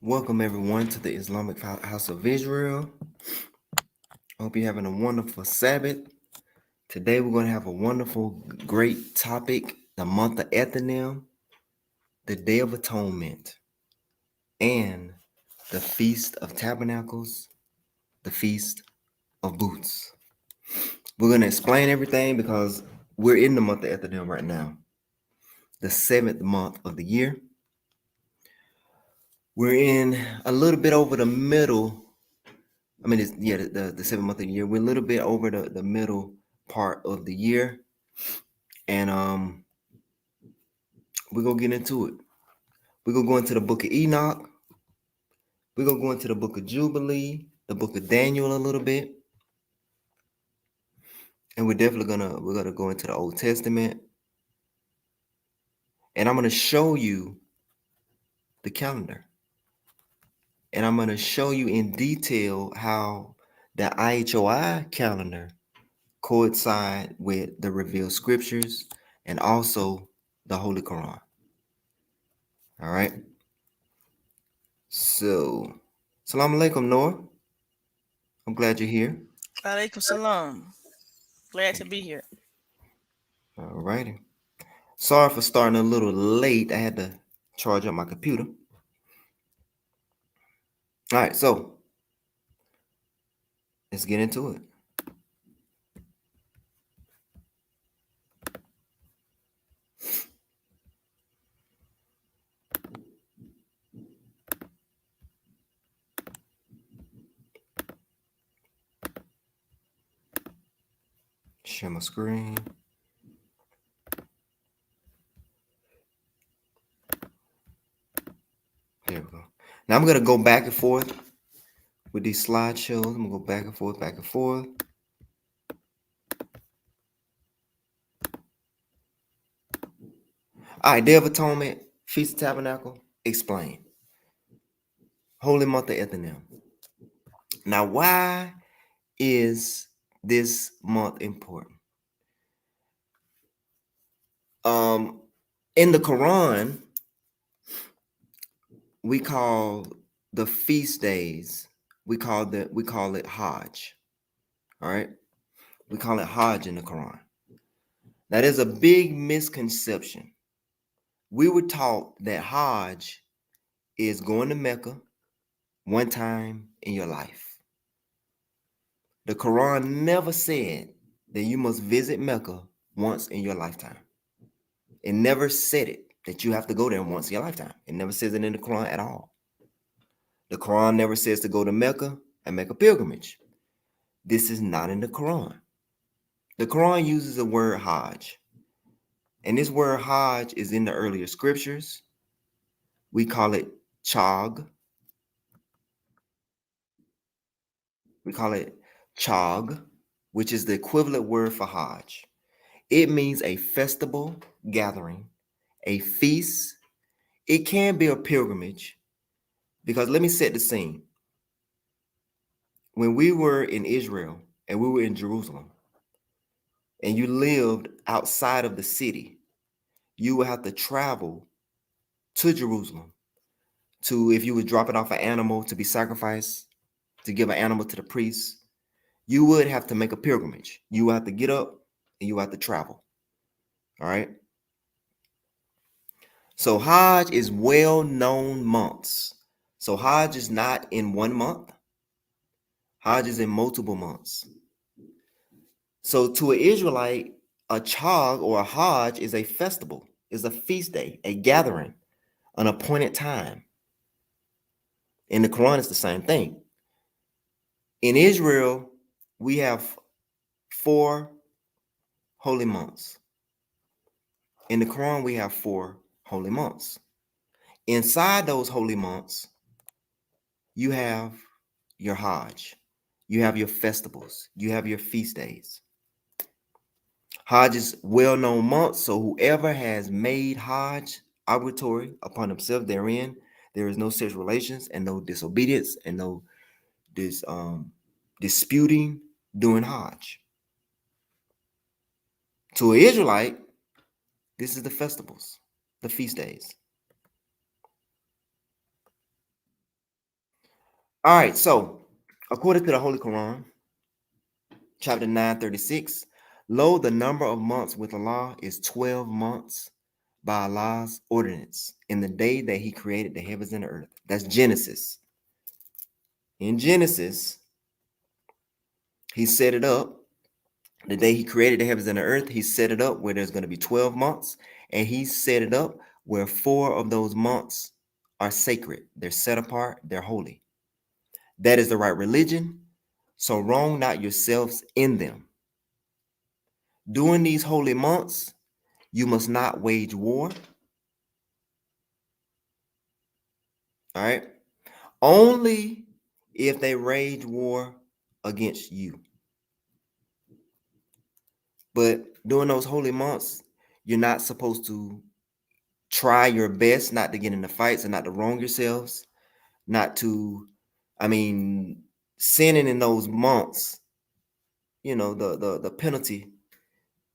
Welcome everyone to the Islamic House of Israel. I hope you're having a wonderful Sabbath. Today we're going to have a wonderful, great topic, the month of Eth'anim, the Day of Atonement, and the Feast of Tabernacles, the Feast of Booths. We're going to explain everything because we're in the month of Eth'anim right now, the 7th month of the year. We're in a little bit over the middle. The 7th month of the year. We're a little bit over the middle part of the year. And we're gonna get into it. We're gonna go into the Book of Enoch. We're gonna go into the Book of Jubilee, the Book of Daniel a little bit. And we're gonna go into the Old Testament. And I'm gonna show you the calendar. And I'm gonna show you in detail how the IHOI calendar coincide with the revealed scriptures and also the Holy Quran. All right. So, Salam alaikum, Noah. I'm glad you're here. Alaikum salam. Glad to be here. All righty. Sorry for starting a little late. I had to charge up my computer. All right, so let's get into it. Share my screen. There we go. Now I'm gonna go back and forth with these slideshows. I'm gonna go back and forth, back and forth. All right, Day of Atonement, Feast of Tabernacle, explain. Holy month of Eth'anim. Now, why is this month important? In the Quran, we call the feast days, we call it Hajj. All right, we call it Hajj in the Quran. Now there's a big misconception. We were taught that Hajj is going to Mecca one time in your life. The Quran never said that you must visit Mecca once in your lifetime. It never said it that you have to go there once in your lifetime. It never says it in the Quran at all. The Quran never says to go to Mecca and make a pilgrimage. This is not in the Quran. The Quran uses the word Hajj. And this word Hajj is in the earlier scriptures. We call it Chag. We call it Chag, which is the equivalent word for Hajj. It means a festival gathering, a feast. It can be a pilgrimage because let me set the scene. When we were in Israel and we were in Jerusalem and you lived outside of the city, you would have to travel to Jerusalem to, if you were dropping off an animal to be sacrificed, to give an animal to the priest, you would have to make a pilgrimage. You would have to get up and you would have to travel. All right. So Hajj is well-known months. So Hajj is not in one month. Hajj is in multiple months. So to an Israelite, a Chag or a Hajj is a festival, is a feast day, a gathering, an appointed time. In the Quran, it's the same thing. In Israel, we have 4 holy months. In the Quran, we have 4 holy months. Inside those holy months, you have your Hajj, you have your festivals, you have your feast days. Hajj is well-known month, so whoever has made Hajj obligatory upon himself therein, there is no sexual relations and no disobedience and no disputing during Hajj. To an Israelite, this is the festivals, the feast days. All right, so according to the Holy Quran, chapter 936, lo, the number of months with Allah is 12 months by Allah's ordinance in the day that he created the heavens and the earth. That's Genesis. In Genesis, he set it up. The day he created the heavens and the earth, he set it up where there's going to be 12 months. And he set it up where 4 of those months are sacred. They're set apart. They're holy. That is the right religion. So wrong not yourselves in them. During these holy months, you must not wage war. All right. Only if they wage war against you. But during those holy months, you're not supposed to try your best not to get into fights and not to wrong yourselves, not to, sinning in those months, the penalty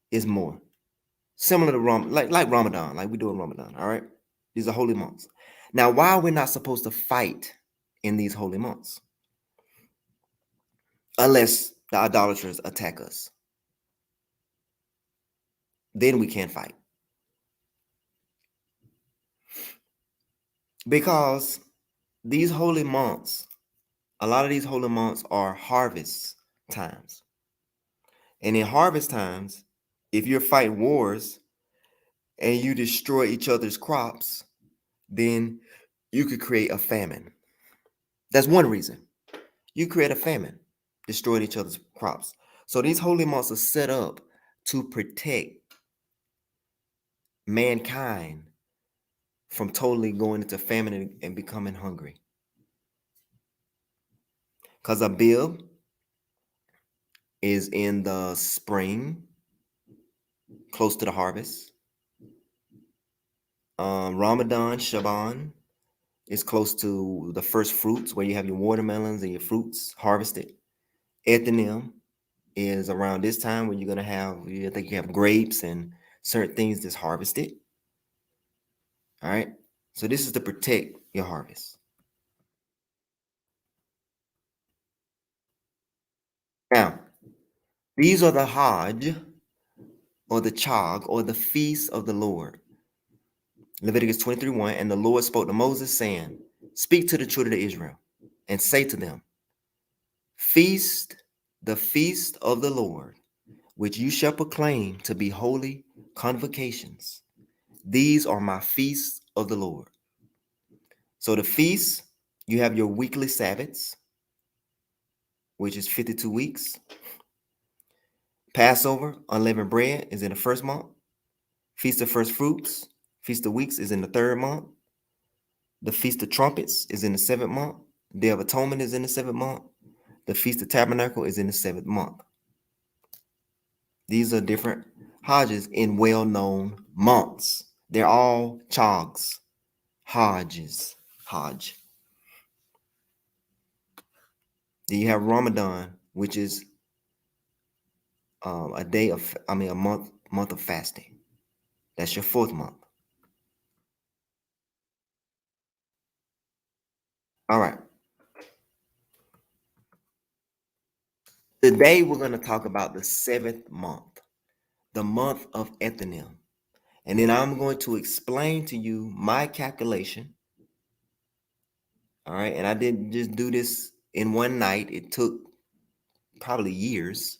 is more. Similar to like Ramadan, like we do in Ramadan, all right? These are holy months. Now, why we're not supposed to fight in these holy months? Unless the idolaters attack us. Then we can't fight. Because these holy months, a lot of these holy months are harvest times. And in harvest times, if you're fighting wars and you destroy each other's crops, then you could create a famine. That's one reason. You create a famine, destroying each other's crops. So these holy months are set up to protect mankind from totally going into famine and becoming hungry. Because Abib is in the spring, close to the harvest. Ramadan, Shaban, is close to the first fruits where you have your watermelons and your fruits harvested. Eth'anim is around this time when you're going to have, I think you have grapes and certain things that's harvested. All right. So this is to protect your harvest. Now, these are the Hajj or the Chag or the feast of the Lord. Leviticus 23:1, and the Lord spoke to Moses, saying, speak to the children of Israel and say to them, feast the feast of the Lord, which you shall proclaim to be holy convocations. These are my feasts of the Lord. So the feasts, you have your weekly Sabbaths, which is 52 weeks. Passover, unleavened bread, is in the first month. Feast of First Fruits, Feast of Weeks, is in the third month. The Feast of Trumpets is in the seventh month. Day of Atonement is in the seventh month. The Feast of Tabernacle is in the seventh month. These are different Hajjs in well-known months. They're all Chags, Hajj. Then you have Ramadan, which is a month of fasting. That's your 4th month. All right. Today we're going to talk about the 7th month, the month of Eth'anim. And then I'm going to explain to you my calculation. All right. And I didn't just do this in one night. It took probably years.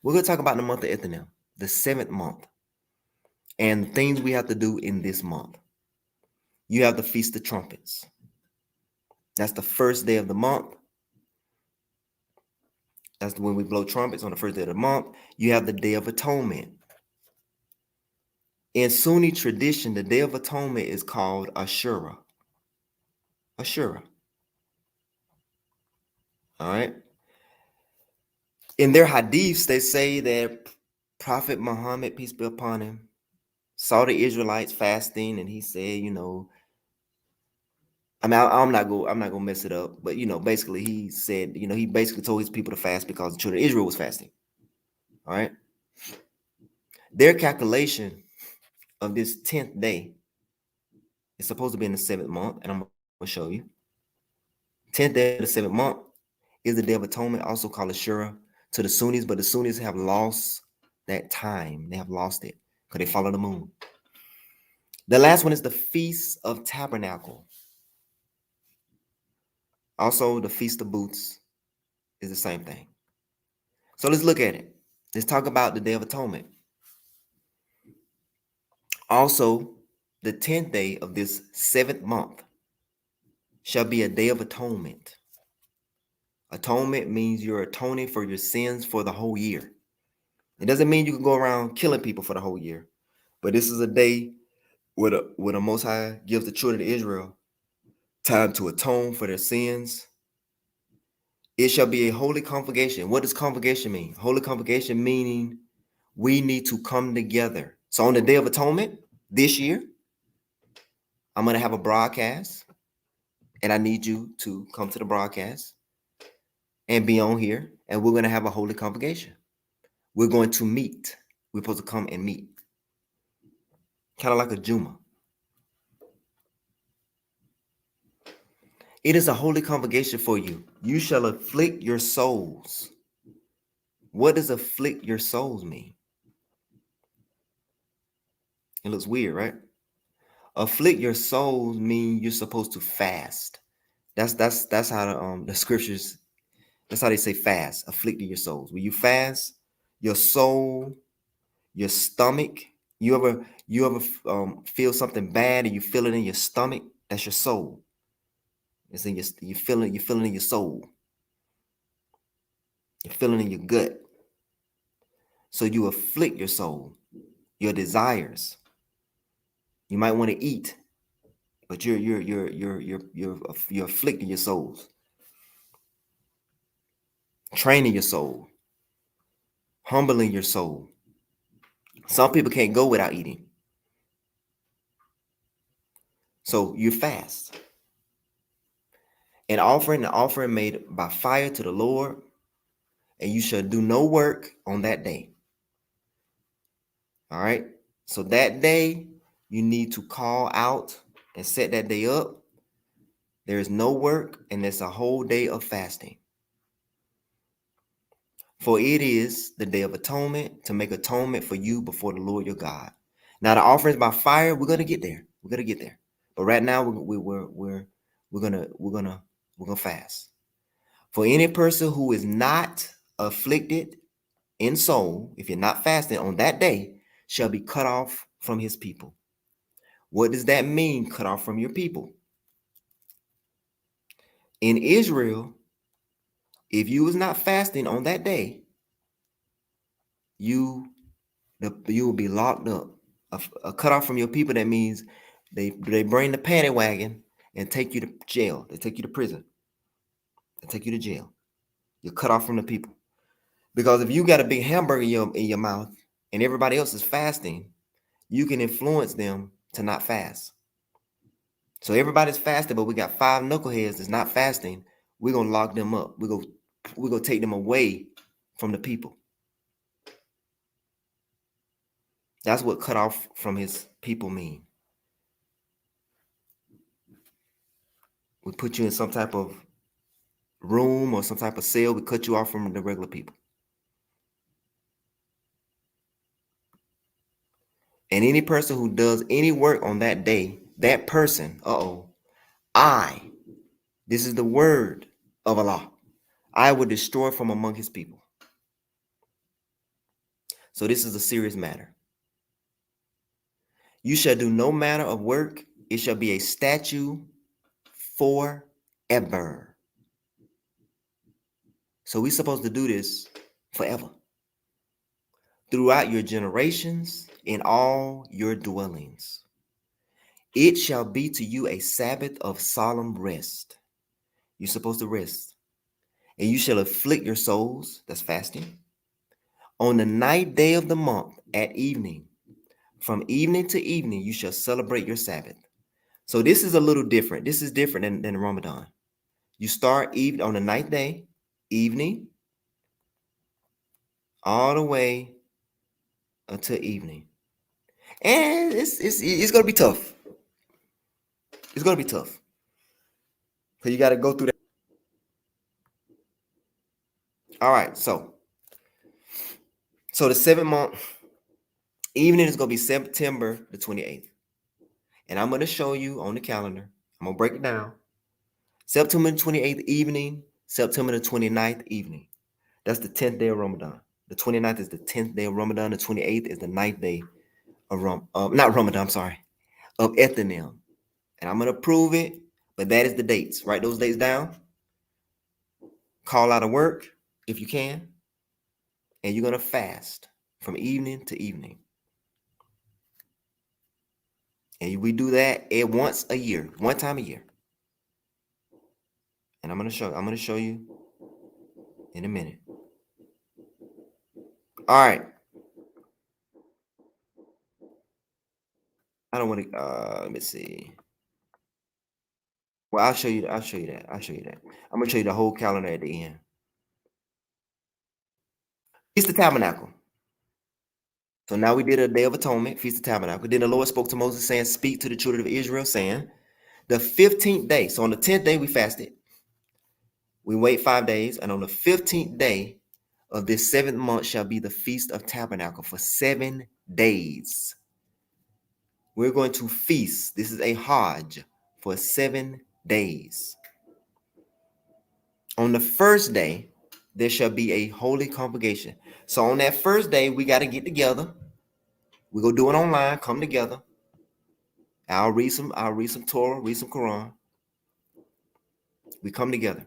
We're going to talk about the month of Eth'anim, the 7th month, and things we have to do in this month. You have the Feast of Trumpets. That's the first day of the month. That's when we blow trumpets on the first day of the month. You have the Day of Atonement. In Sunni tradition, the Day of Atonement is called Ashura. Ashura. All right. In their hadiths, they say that Prophet Muhammad, peace be upon him, saw the Israelites fasting, and he said, I'm not gonna mess it up, but basically he said, he basically told his people to fast because the children of Israel was fasting. All right. Their calculation of this 10th day is supposed to be in the 7th month, and I'm gonna show you. 10th day of the 7th month is the Day of Atonement, also called Ashura to the Sunnis, but the Sunnis have lost that time. They have lost it because they follow the moon. The last one is the Feast of Tabernacle. Also, the Feast of Booths is the same thing. So let's look at it. Let's talk about the Day of Atonement. Also, the 10th day of this 7th month shall be a day of atonement. Atonement means you're atoning for your sins for the whole year. It doesn't mean you can go around killing people for the whole year, but this is a day where the Most High gives the children of Israel time to atone for their sins. It shall be a holy convocation. What does convocation mean? Holy convocation meaning we need to come together. So on the Day of Atonement this year, I'm going to have a broadcast, and I need you to come to the broadcast and be on here, and we're going to have a holy convocation. We're going to meet. We're supposed to come and meet. Kind of like a Juma. It is a holy convocation for you. You shall afflict your souls. What does afflict your souls mean? It looks weird, right? Afflict your souls mean you're supposed to fast. That's how the scriptures, that's how they say fast, afflicting your souls. When you fast, your soul, your stomach, you ever feel something bad and you feel it in your stomach? That's your soul. It's in you feel it in your soul. You're feeling in your gut. So you afflict your soul, your desires. You might want to eat, but you're afflicting your souls, training your soul, humbling your soul. Some people can't go without eating. So you fast. An offering made by fire to the Lord, and you shall do no work on that day. All right. So that day, you need to call out and set that day up. There is no work, and it's a whole day of fasting. For it is the Day of Atonement, to make atonement for you before the Lord your God. Now the offerings by fire, we're gonna get there. We're gonna get there. But right now, we're gonna fast. For any person who is not afflicted in soul, if you're not fasting on that day, shall be cut off from his people. What does that mean, cut off from your people? In Israel, if you was not fasting on that day, you will be locked up. A cut off from your people, that means they bring the paddy wagon and take you to jail. They take you to prison. They take you to jail. You're cut off from the people. Because if you got a big hamburger in your mouth and everybody else is fasting, you can influence them to not fast. So everybody's fasting, but we got 5 knuckleheads that's not fasting. We're gonna lock them up. We're gonna take them away from the people. That's what cut off from his people mean. We put you in some type of room or some type of cell. We cut you off from the regular people. And any person who does any work on that day, that person, this is the word of Allah, I will destroy from among his people. So this is a serious matter. You shall do no manner of work. It shall be a statute forever. So we're supposed to do this forever. Throughout your generations, in all your dwellings. It shall be to you a Sabbath of solemn rest. You're supposed to rest. And you shall afflict your souls, that's fasting, on the 9th day of the month at evening. From evening to evening, you shall celebrate your Sabbath. So this is a little different. This is different than Ramadan. You start on the 9th day, evening, all the way until evening. And it's going to be tough. It's going to be tough. So you got to go through that. All right, so the 7th month evening is going to be September the 28th. And I'm going to show you on the calendar. I'm going to break it down. September the 28th evening, September the 29th evening. That's the 10th day of Ramadan. The 29th is the 10th day of Ramadan. The 28th is the 9th day of not Ramadan, I'm sorry, of Eth'anim. And I'm going to prove it, but that is the dates. Write those dates down. Call out of work if you can. And you're going to fast from evening to evening. And we do that once a year, one time a year. And I'm going to show you in a minute. All right. I don't want to let me see. Well, I'll show you that. I'm going to show you the whole calendar at the end. Feast of Tabernacle. So now we did a Day of Atonement, Feast of Tabernacle. Then the Lord spoke to Moses, saying, speak to the children of Israel, saying, the 15th day. So on the 10th day, we fasted. We wait 5 days. And on the 15th day of this 7th month shall be the Feast of Tabernacle for 7 days. We're going to feast. This is a Hajj for 7 days. On the first day, there shall be a holy convocation. So on that first day, we got to get together. We're going to do it online, come together. I'll read some Torah, read some Quran. We come together.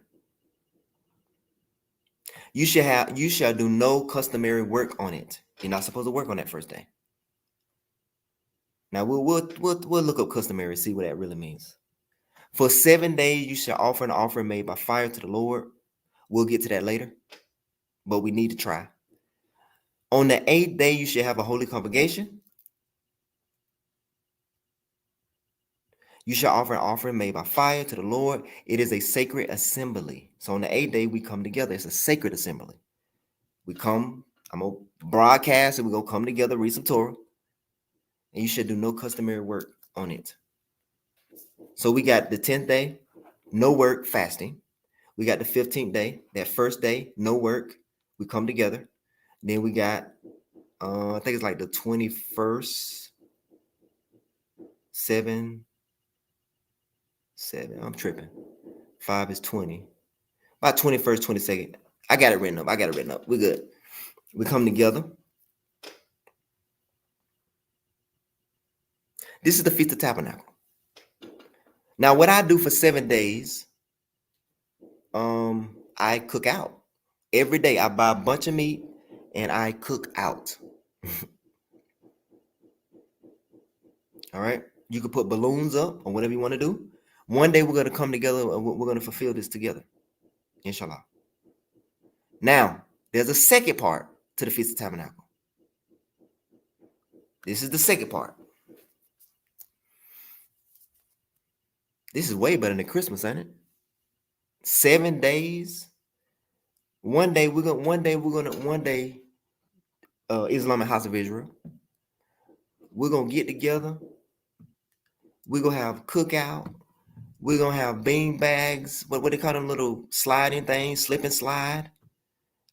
You shall do no customary work on it. You're not supposed to work on that first day. Now we'll look up customary, see what that really means. For 7 days you shall offer an offering made by fire to the Lord. We'll get to that later, but we need to try. On the 8th day you shall have a holy convocation. You shall offer an offering made by fire to the Lord. It is a sacred assembly. So on the 8th day we come together. It's a sacred assembly. We come, I'm going to broadcast and we're going to come together, read some Torah. And you should do no customary work on it. So we got the 10th day, no work, fasting. We got the 15th day, that first day, no work. We come together. Then we got, I think it's like the 21st, 7, I'm tripping. 5 is 20. About 21st, 22nd. I got it written up. We're good. We come together. This is the Feast of Tabernacle. Now, what I do for 7 days, I cook out. Every day I buy a bunch of meat and I cook out. All right. You can put balloons up or whatever you want to do. One day we're going to come together and we're going to fulfill this together. Inshallah. Now, there's a second part to the Feast of Tabernacle. This is the second part. This is way better than Christmas, ain't it? 7 days. One day, Islamic House of Israel. We're going to get together. We're going to have cookout. We're going to have bean bags. What they call them little sliding things, slip and slide.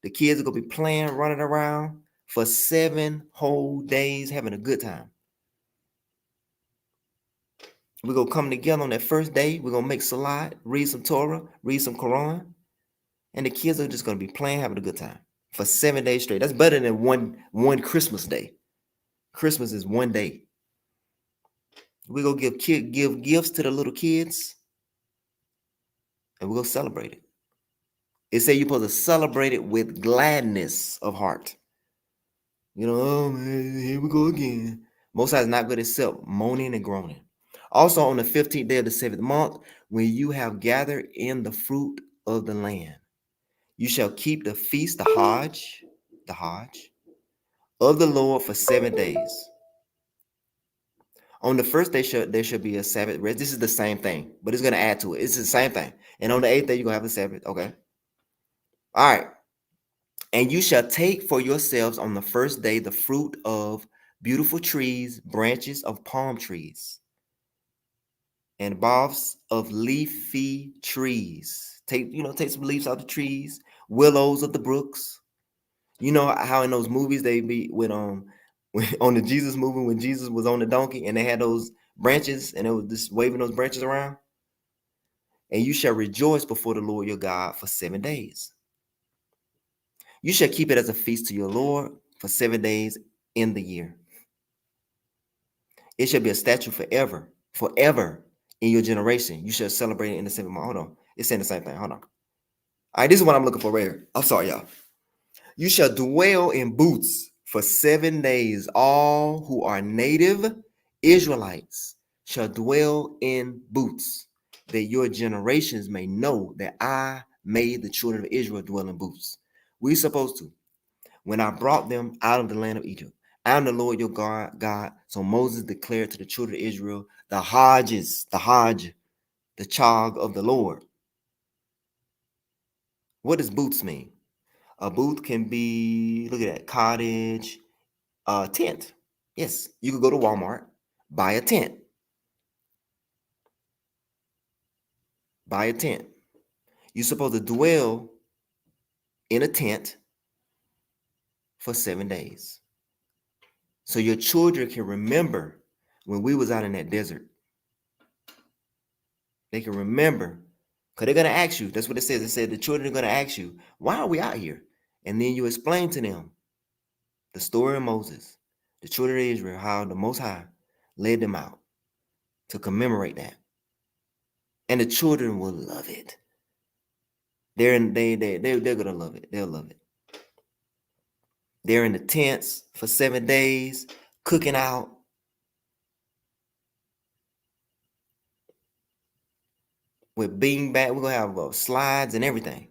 The kids are going to be playing, running around for 7 whole days, having a good time. We're going to come together on that first day. We're going to make salat, read some Torah, read some Quran. And the kids are just going to be playing, having a good time for 7 days straight. That's better than one Christmas day. Christmas is 1 day. We're going to give gifts to the little kids. And we're going to celebrate it. It says you're supposed to celebrate it with gladness of heart. You know, oh man, here we go again. Most High is not good except moaning and groaning. Also on the 15th day of the 7th month, when you have gathered in the fruit of the land, you shall keep the feast, the Hajj of the Lord for 7 days. On the first day, there should be a Sabbath rest. This is the same thing, but it's going to add to it. It's the same thing. And on the 8th day, you're going to have the Sabbath. Okay. All right. And you shall take for yourselves on the first day the fruit of beautiful trees, branches of palm trees, and boughs of leafy trees. Take some leaves out of the trees. willows of the brooks. You know how in those movies they be when on the Jesus movie when Jesus was on the donkey and they had those branches and it was just waving those branches around. And you shall rejoice before the Lord your God for 7 days. You shall keep it as a feast to your Lord for 7 days in the year. It shall be a statute forever in your generation. You shall celebrate it in the 7th month. Hold on. It's saying the same thing. Hold on. All right, this is what I'm looking for right here. I'm sorry, y'all. You shall dwell in booths for 7 days. All who are native Israelites shall dwell in booths, that your generations may know that I made the children of Israel dwell in booths. We're supposed to. When I brought them out of the land of Egypt, I am the Lord your God. So Moses declared to the children of Israel, the Hajj, the chag of the Lord. What does booths mean? A booth can be, look at that, cottage, tent. Yes, you could go to Walmart, buy a tent. Buy a tent. You're supposed to dwell in a tent for 7 days. So your children can remember when we was out in that desert. They can remember, because they're going to ask you. That's what it says. It said the children are going to ask you, why are we out here? And then you explain to them the story of Moses, the children of Israel, how the Most High led them out to commemorate that. And the children will love it. They're gonna love it. They'll love it. They're in the tents for 7 days, cooking out. With beanbag, we're gonna have slides and everything.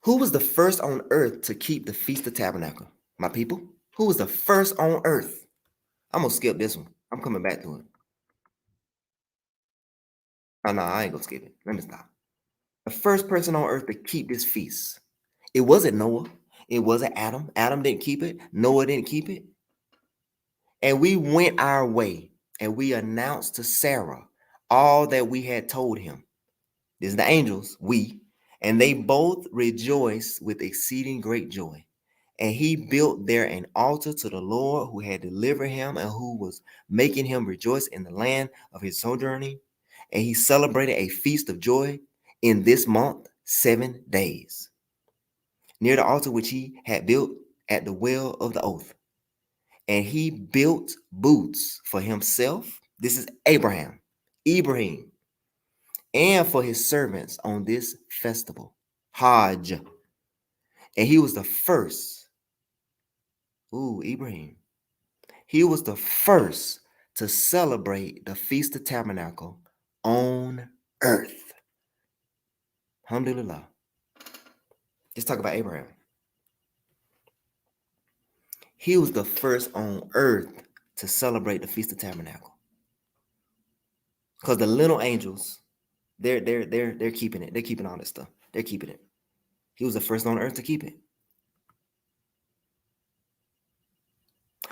Who was the first on earth to keep the Feast of Tabernacle? My people? Who was the first on earth? I'm gonna skip this one. I'm coming back to it. Oh no, I ain't gonna skip it. Let me stop. The first person on earth to keep this feast. It wasn't Noah. It wasn't Adam. Adam didn't keep it. Noah didn't keep it. And we went our way and we announced to Sarah all that we had told him. This is the angels, we. And they both rejoiced with exceeding great joy. And he built there an altar to the Lord who had delivered him and who was making him rejoice in the land of his sojourning. And he celebrated a feast of joy in this month, 7 days, near the altar which he had built at the well of the oath. And he built booths for himself. This is Ibrahim, and for his servants on this festival, Hajj. And he was the first. Ibrahim. He was the first to celebrate the Feast of Tabernacle on earth. Alhamdulillah. Let's talk about Abraham. He was the first on earth to celebrate the Feast of Tabernacle. Because the little angels, they're keeping it. They're keeping all this stuff. They're keeping it. He was the first on earth to keep it.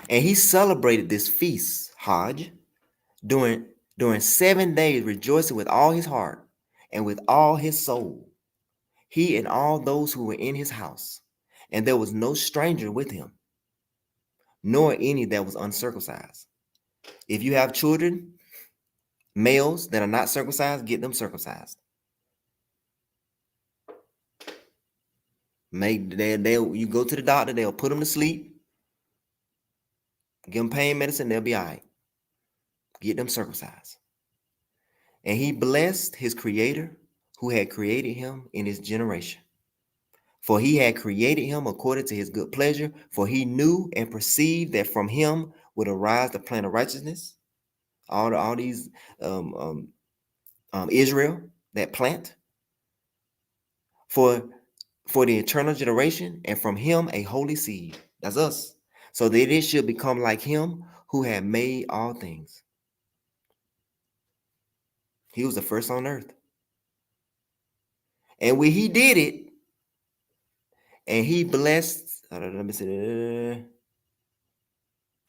And he celebrated this feast, Hajj, during 7 days, rejoicing with all his heart and with all his soul, he and all those who were in his house. And there was no stranger with him, nor any that was uncircumcised. If you have children, males that are not circumcised, get them circumcised. You go to the doctor, they'll put them to sleep, give them pain medicine, they'll be all right. Get them circumcised. And he blessed his creator who had created him in his generation. For he had created him according to his good pleasure, for he knew and perceived that from him would arise the plan of righteousness. All these Israel, that plant, for the eternal generation, and from him a holy seed. That's us. So that it should become like him who had made all things. He was the first on earth. And when he did it, and he blessed, let me see.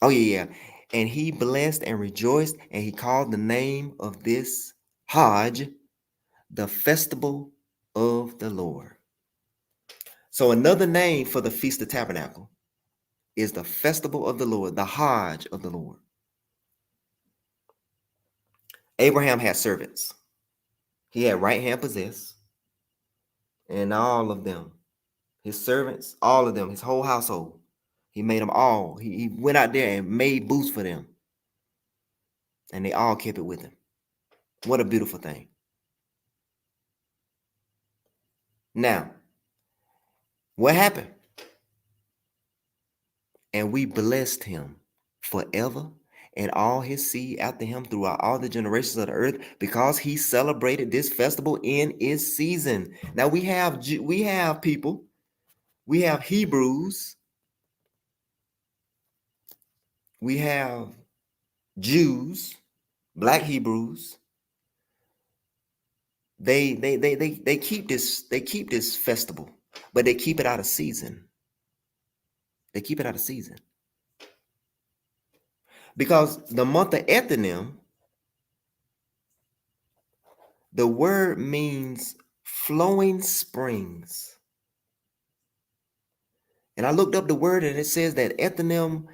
Oh, yeah. And he blessed and rejoiced, and he called the name of this Hajj, the festival of the Lord. So another name for the Feast of Tabernacle is the festival of the Lord, the Hajj of the Lord. Abraham had servants. He had right hand possessed, and all of them, his servants, all of them, his whole household, he made them all. He went out there and made booths for them, and they all kept it with him. What a beautiful thing. Now, what happened? And we blessed him forever and all his seed after him throughout all the generations of the earth, because he celebrated this festival in its season. Now we have people, we have Hebrews, we have Jews, black Hebrews. They keep this festival, but they keep it out of season. They keep it out of season. Because the month of Eth'anim, the word means flowing springs. And I looked up the word, and it says that Eth'anim,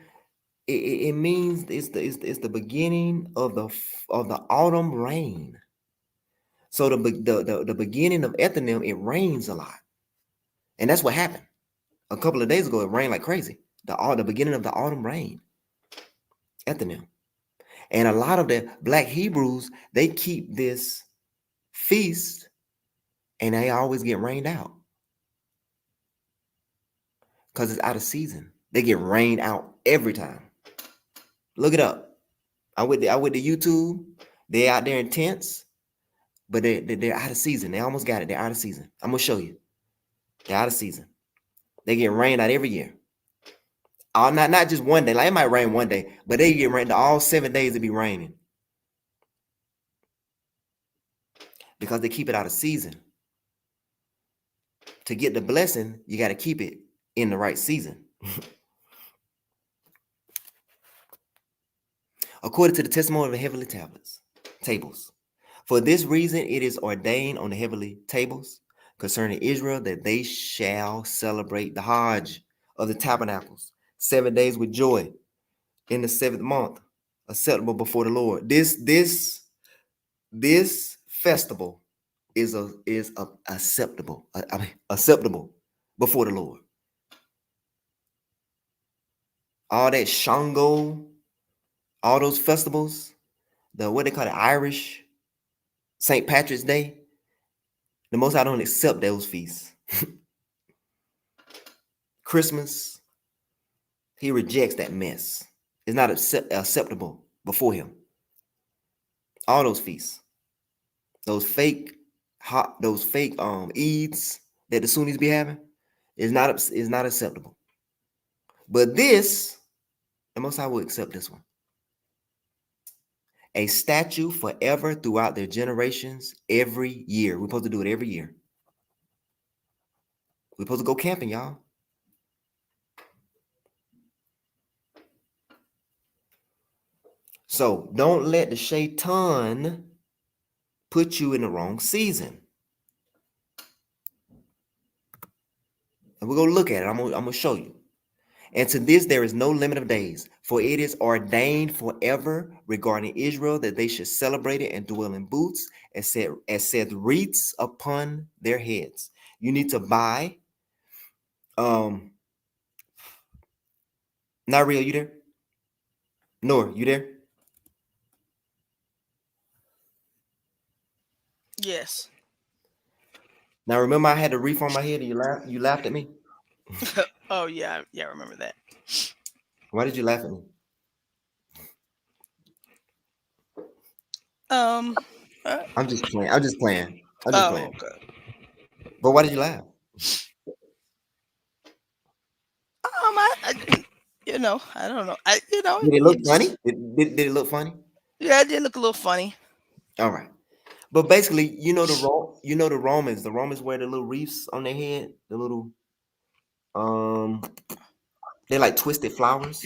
it means it's the beginning of the autumn rain. So the beginning of Eth'anim, it rains a lot. And that's what happened. A couple of days ago, it rained like crazy. The beginning of the autumn rain. Eth'anim. And a lot of the black Hebrews, they keep this feast, and they always get rained out. Because it's out of season. They get rained out every time. Look it up. I went to YouTube. They're out there in tents, but they're out of season. They almost got it. They're out of season. I'm gonna show you. They're out of season. They get rained out every year. Not just one day. Like it might rain one day, but they get rained all 7 days. It be raining because they keep it out of season. To get the blessing, you got to keep it in the right season. According to the testimony of the heavenly tables. For this reason, it is ordained on the heavenly tables concerning Israel that they shall celebrate the Hajj of the tabernacles 7 days with joy in the 7th month, acceptable before the Lord. This festival is acceptable before the Lord. All that Shango, all those festivals, what they call it, Irish St. Patrick's Day, the Most High don't accept those feasts. Christmas, he rejects that mess. It's not acceptable before him. All those feasts, those fake Eids that the Sunnis be having, is not acceptable. But this, the Most High will accept this one. A statute forever throughout their generations every year. We're supposed to do it every year. We're supposed to go camping, y'all. So don't let the shaitan put you in the wrong season. And we're going to look at it. I'm going to show you. And to this there is no limit of days, for it is ordained forever regarding Israel that they should celebrate it and dwell in booths and set wreaths upon their heads. You need to buy. Not real. You there? Nor, you there? Yes. Now remember, I had the wreath on my head, and you laughed at me. Oh yeah, I remember that. Why did you laugh at me? I'm just playing. Okay. But why did you laugh? I don't know. Did it look funny? Did it look funny? Yeah, it did look a little funny. All right. But basically, the Romans. The Romans wear the little wreaths on their head. The little they're like twisted flowers.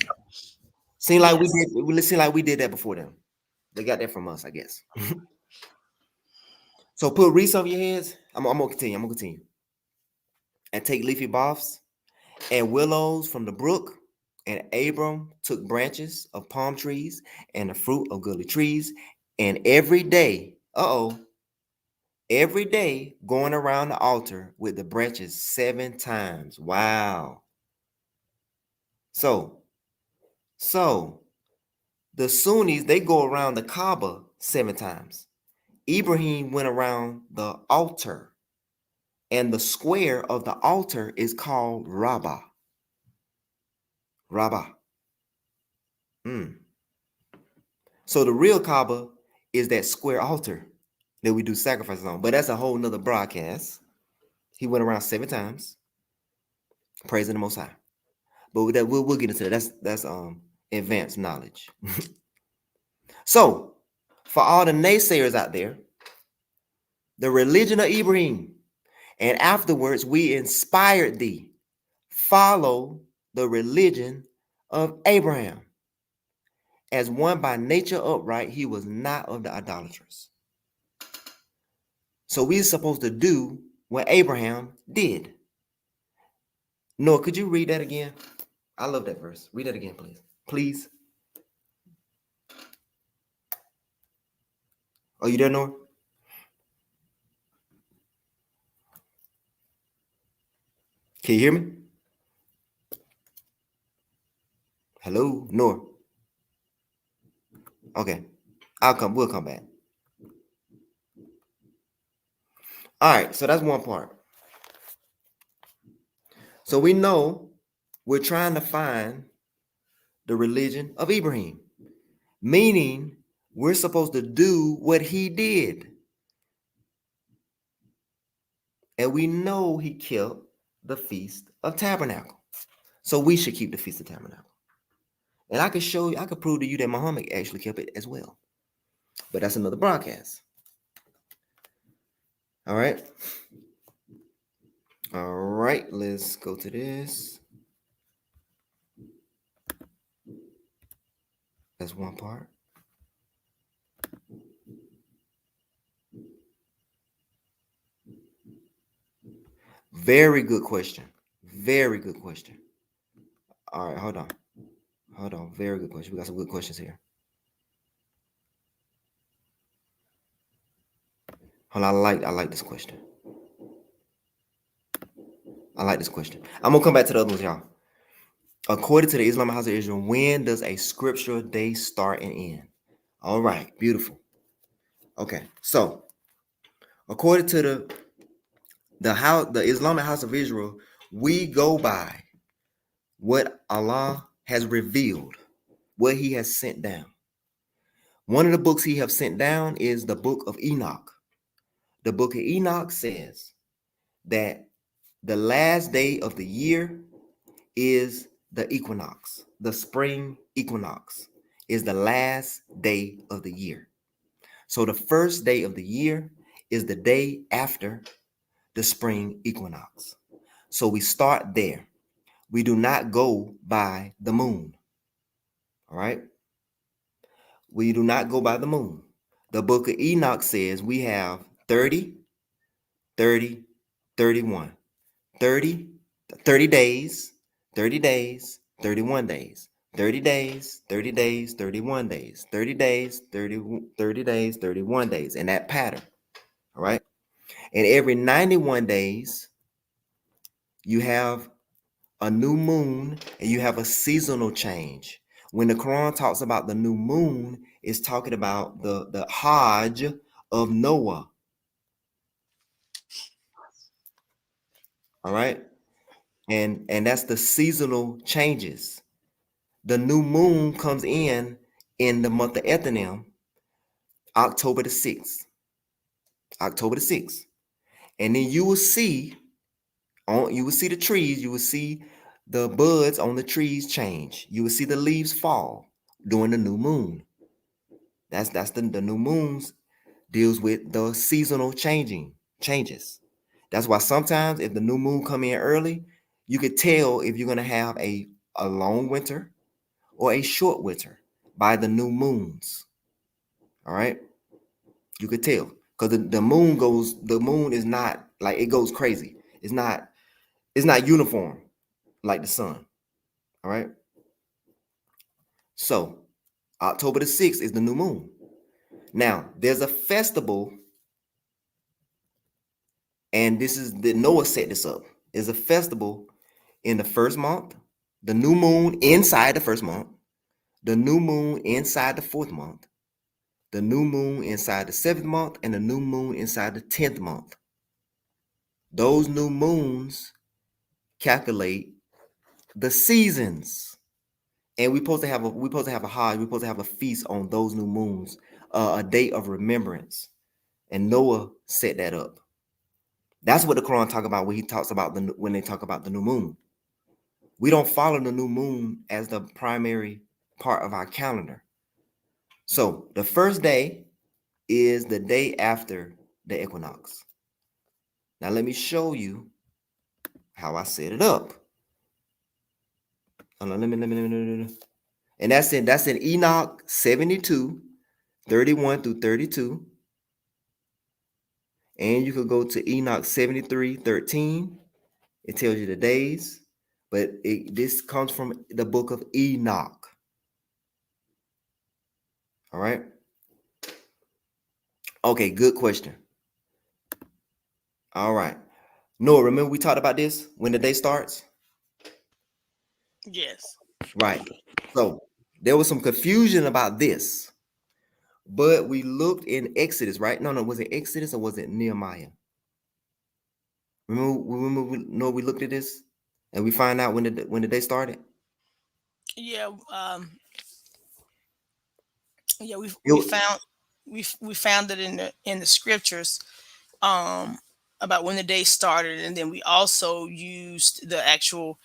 Seem like Yes. we seem like we did that before them. They got that from us, I guess. So put wreaths over your heads. I'm gonna continue. I'm gonna continue. And take leafy boughs and willows from the brook. And Abram took branches of palm trees and the fruit of goodly trees, and every day going around the altar with the branches 7 times. Wow. So the Sunnis, they go around the Kaaba 7 times. Ibrahim went around the altar, and the square of the altar is called Rabbah. Rabbah. So the real Kaaba is that square altar that we do sacrifices on. But that's a whole nother broadcast. He went around 7 times, praising the Most High. But that we'll get into that. That's advanced knowledge. So, for all the naysayers out there, the religion of Ibrahim, and afterwards we inspired thee. Follow the religion of Abraham. As one by nature upright, he was not of the idolaters. So we're supposed to do what Abraham did. Noah, could you read that again? I love that verse. Read that again, please. Please. Are you there, Noah? Can you hear me? Hello, Noah. Okay. We'll come back. All right, so that's one part. So we know we're trying to find the religion of Ibrahim, meaning we're supposed to do what he did. And we know he kept the Feast of Tabernacle. So we should keep the Feast of Tabernacle. And I could prove to you that Muhammad actually kept it as well. But that's another broadcast. All right. All right, let's go to this. That's one part. Very good question. Very good question. All right, hold on. Hold on. Very good question. We got some good questions here. Hold on, I like this question. I like this question. I'm gonna come back to the other ones, y'all. According to the Islamic House of Israel, when does a scriptural day start and end? All right, beautiful. Okay, so according to the Islamic House of Israel, we go by what Allah has revealed, what He has sent down. One of the books He has sent down is the Book of Enoch. The Book of Enoch says that the last day of the year is the equinox. The spring equinox is the last day of the year. So the first day of the year is the day after the spring equinox. So we start there. We do not go by the moon. All right? We do not go by the moon. The Book of Enoch says we have 30, 30, 31. 30, 30 days, 30 days, 31 days. 30 days, 30 days, 31 days. 30 days, 30 days, 31 days. In that pattern. All right? And every 91 days, you have a new moon and you have a seasonal change. When the Quran talks about the new moon, it's talking about the Hajj of Noah. All right? And that's the seasonal changes. The new moon comes in the month of Eth'anim, October the 6th. October the 6th. And then you will see the trees, you will see the buds on the trees change. You will see the leaves fall during the new moon. That's the new moons deals with the seasonal changes. That's why sometimes if the new moon come in early, you could tell if you're gonna have a long winter or a short winter by the new moons. All right. You could tell because the moon is not like it goes crazy. It's not uniform like the sun. All right. So October the 6th is the new moon. Now there's a festival, and this is the Noah set this up. There's a festival in the first month, the new moon inside the first month, the new moon inside the fourth month, the new moon inside the seventh month, and the new moon inside the 10th month. Those new moons calculate the seasons, and we're supposed to have a hajj. We're supposed to have a feast on those new moons, a day of remembrance, and Noah set that up. That's what the Quran talk about when he talks about when they talk about the new moon. We don't follow the new moon as the primary part of our calendar. So the first day is the day after the equinox. Now let me show you how I set it up. Hold on, let me. And that's in Enoch 72, 31 through 32. And you could go to Enoch 73, 13. It tells you the days, but this comes from the Book of Enoch. All right. Okay, good question. All right. Noah, remember we talked about this when the day starts? Yes. Right. So there was some confusion about this, but we looked in Exodus, right? No, was it Exodus or was it Nehemiah? Remember we looked at this and we find out when the day started? Yeah. Yeah. We It we wa- found we found it in the scriptures about when the day started, and then we also used the actual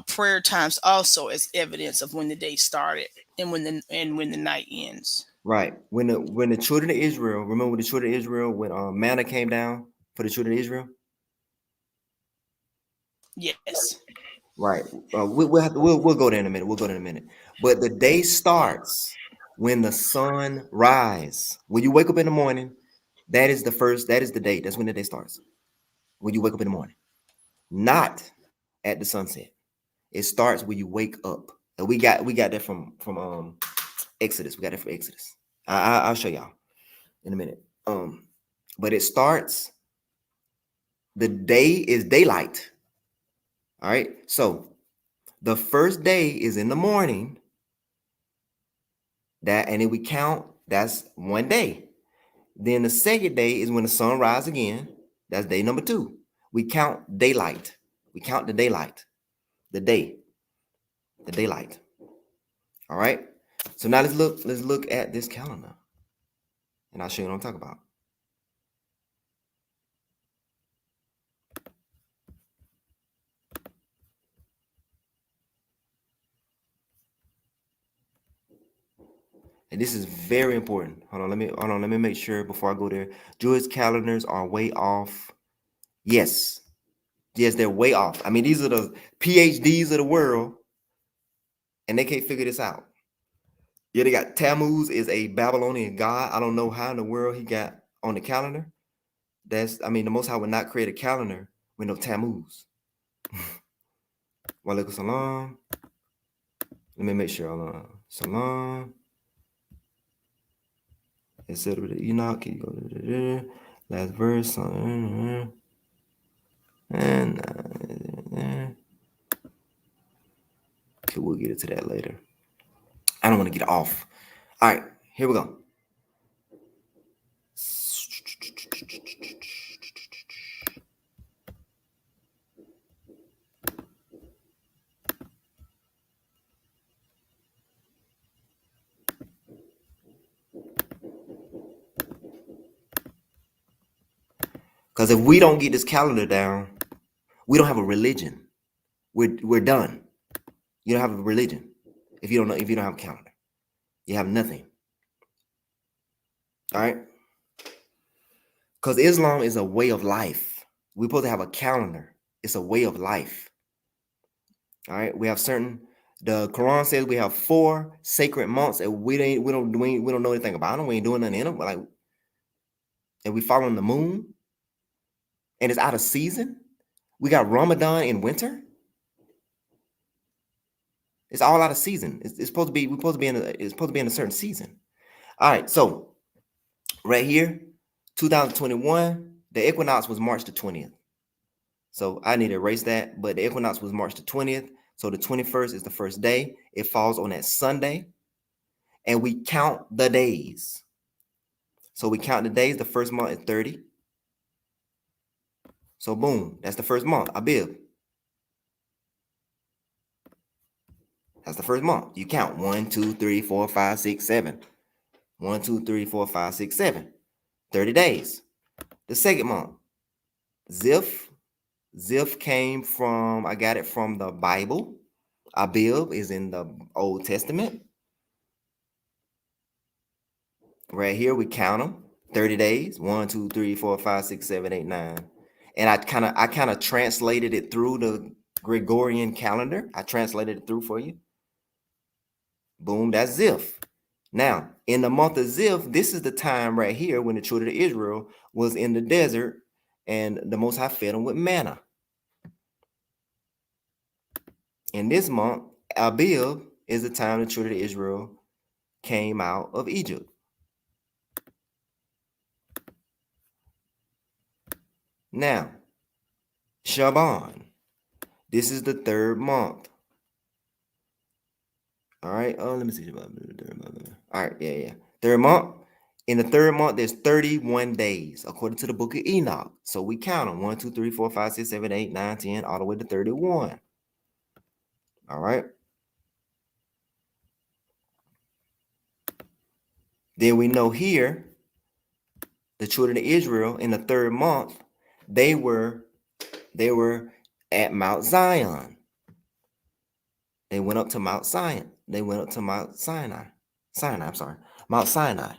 prayer times also as evidence of when the day started and when the night ends. right. When the children of Israel, remember the children of Israel when manna came down for the children of Israel? Yes. Right. We'll go there in a minute. We'll go there in a minute. But the day starts when the sun rise. When you wake up in the morning, that is the day. That's when the day starts. When you wake up in the morning. Not at the sunset. It starts when you wake up. And we got that from Exodus. We got that from Exodus. I'll show y'all in a minute. But it starts, the day is daylight. All right. So the first day is in the morning. And then we count, that's one day. Then the second day is when the sun rises again. That's day number 2. We count daylight. We count the daylight. The daylight. All right. So now let's look at this calendar. And I'll show you what I'm talking about. And this is very important. Hold on, let me make sure before I go there. Jewish calendars are way off. Yes, they're way off. I mean, these are the PhDs of the world, and they can't figure this out. Yeah, they got Tammuz is a Babylonian god. I don't know how in the world he got on the calendar. The Most High would not create a calendar with no Tammuz. Walaikum salam. Let me make sure. Salam. Instead of the Enoch, can you go to last verse? And okay, we'll get into that later. I don't want to get off. All right, here we go. Because if we don't get this calendar down, we don't have a religion. We're done. You don't have a religion if you don't have a calendar. You have nothing. All right. Because Islam is a way of life. We're supposed to have a calendar. It's a way of life. All right. We have certain The Quran says we have 4 sacred months and we don't know anything about them. We ain't doing nothing in them. Like, and we following the moon, and it's out of season. We got Ramadan in winter. It's all out of season. It's supposed to be. We're supposed to be in. It's supposed to be in a certain season. All right. So right here, 2021, the equinox was March the 20th. So I need to erase that. But the equinox was March the 20th. So the 21st is the first day. It falls on that Sunday, and we count the days. So we count the days. The first month is 30. So boom, that's the first month. Abib. That's the first month. You count 1, 2, 3, 4, 5, 6, 7. 1, 2, 3, 4, 5, 6, 7. 30 days. The second month, Ziph. Ziph came from, I got it from the Bible. Abib is in the Old Testament. Right here, we count them. 30 days. 1, 2, 3, 4, 5, 6, 7, 8, 9. And I kind of translated it through the Gregorian calendar. I translated it through for you. Boom, that's Ziph. Now, in the month of Ziph, this is the time right here when the children of Israel was in the desert and the Most High fed them with manna. In this month, Abib is the time the children of Israel came out of Egypt. Now, Shaban, this is the third month. All right, let me see. All right, yeah. Third month. In the third month, there's 31 days, according to the Book of Enoch. So we count them 1, 2, 3, 4, 5, 6, 7, 8, 9, 10, all the way to 31. All right. Then we know here, the children of Israel in the third month, they were at Mount Zion. They went up to Mount Zion. They went up to Mount Sinai. Mount Sinai.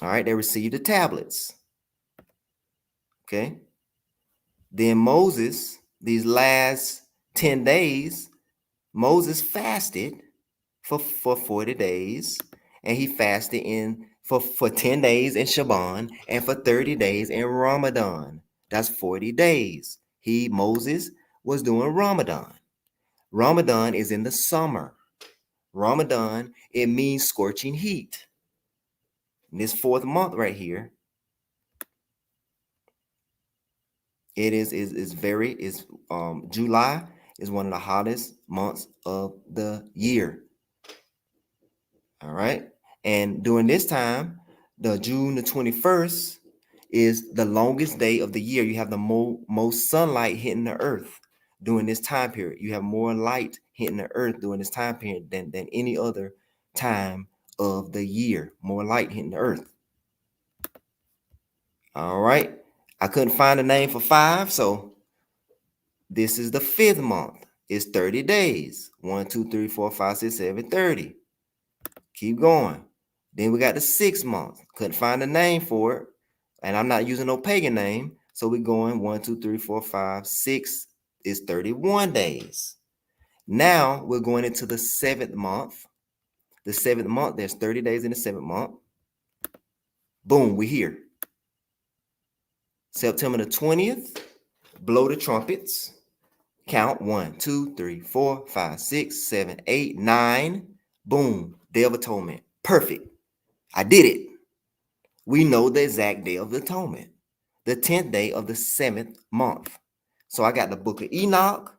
All right, they received the tablets. Okay. Then Moses, these last 10 days, Moses fasted for 40 days, and he fasted for 10 days in Shaban and for 30 days in Ramadan. That's 40 days. Moses was doing Ramadan. Ramadan is in the summer. Ramadan, it means scorching heat. In this fourth month right here, it is July is one of the hottest months of the year. All right. And during this time, the June the 21st is the longest day of the year. You have the most sunlight hitting the earth during this time period. You have more light hitting the earth during this time period than any other time of the year. More light hitting the earth. All right. I couldn't find a name for 5, so this is the 5th month. It's 30 days. 1, 2, 3, 4, 5, 6, 7, 30. Keep going. Then we got the 6th month. Couldn't find a name for it. And I'm not using no pagan name. So we're going 1, 2, 3, 4, 5, 6 is 31 days. Now we're going into the 7th month. The 7th month, there's 30 days in the 7th month. Boom, we're here. September the 20th, blow the trumpets. Count 1, 2, 3, 4, 5, 6, 7, 8, 9. Boom, Day of Atonement. Perfect. I did it. We know the exact Day of Atonement, the 10th day of the 7th month. So I got the Book of Enoch.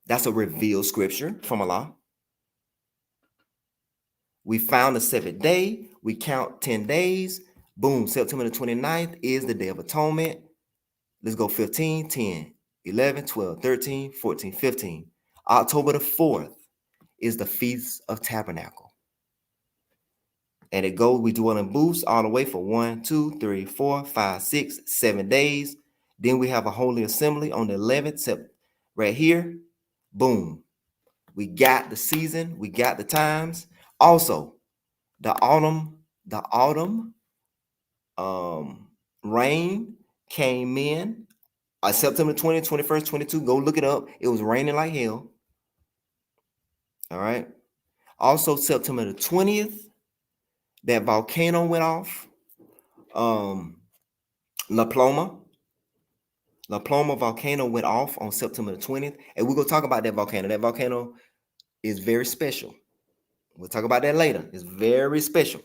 That's a revealed scripture from Allah. We found the 7th day. We count 10 days. Boom, September the 29th is the Day of Atonement. Let's go 15, 10, 11, 12, 13, 14, 15. October the 4th is the Feasts of Tabernacle. And it goes, we do it in booths all the way for 1, 2, 3, 4, 5, 6, 7 days. Then we have a holy assembly on the 11th, right here. Boom. We got the season. We got the times. Also, the autumn rain came in September 20th, 21st, 22. Go look it up. It was raining like hell. All right. Also, September the 20th, that volcano went off. La Ploma. La Ploma volcano went off on September the 20th. And we're going to talk about that volcano. That volcano is very special. We'll talk about that later. It's very special.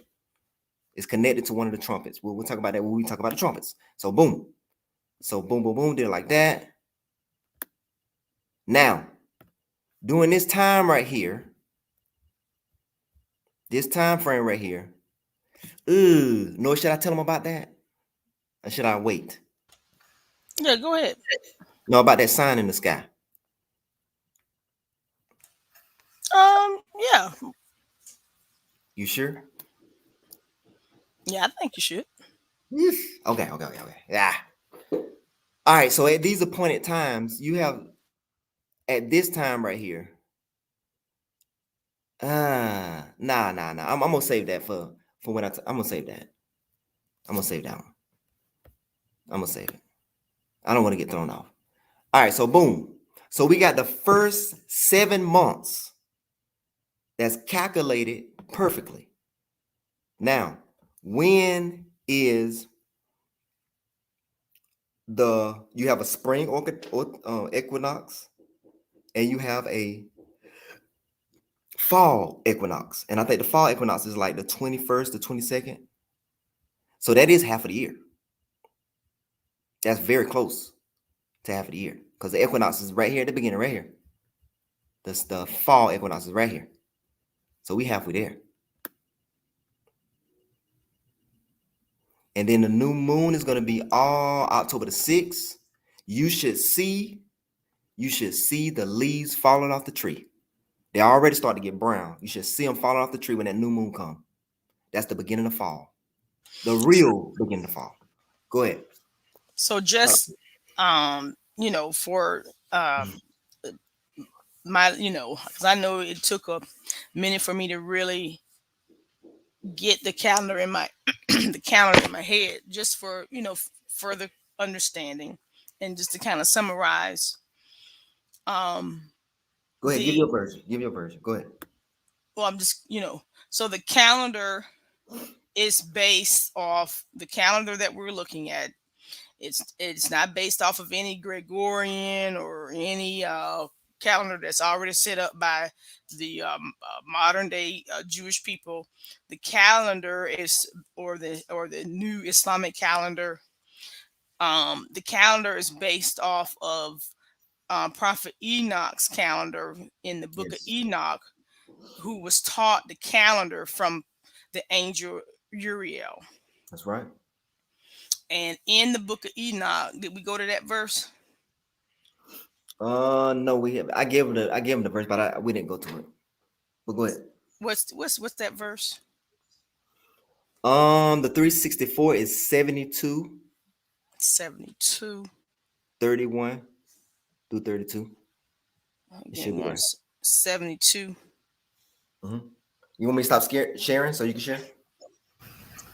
It's connected to one of the trumpets. We'll talk about that when we talk about the trumpets. So boom. So boom, boom, boom, did it like that. Now, during this time right here, this time frame right here, no, should I tell them about that? Or should I wait? Yeah, go ahead. No, about that sign in the sky. Yeah. You sure? Yeah, I think you should. Okay. Yeah. All right, so at these appointed times, you have at this time right here. Nah. I'm gonna save that for when I'm gonna save that. I'm gonna save that one. I'm gonna save it. I don't want to get thrown off. All right, so boom. So we got the first 7 months that's calculated perfectly. Now, when is you have a spring equinox and you have a fall equinox. And I think the fall equinox is like the 21st to 22nd. So that is half of the year. That's very close to half of the year because the equinox is right here at the beginning, right here. The fall equinox is right here. So we halfway there. And then the new moon is going to be all October the 6th. You should see the leaves falling off the tree. They already start to get brown. You should see them falling off the tree when that new moon comes. That's the beginning of fall. The real beginning of fall. Go ahead. So just for my because I know it took a minute for me to really get the calendar in my the calendar in my head, just for further understanding, and just to kind of summarize. Go ahead. Give The your version. Give your version. Go ahead. Well, I'm just so the calendar is based off the calendar that we're looking at. It's not based off of any Gregorian or any calendar that's already set up by the modern day Jewish people. The calendar is or the new Islamic calendar. The calendar is based off of Prophet Enoch's calendar in the Book of Yes, Enoch, who was taught the calendar from the angel Uriel. that's right. And in the Book of Enoch, did we go to that verse? No, we have. I gave him the verse, but we didn't go to it. But go ahead. What's that verse? The 364 is 72, 72. 31 through 32. It Give should me be one. there. 72. You want me to stop sharing so you can share?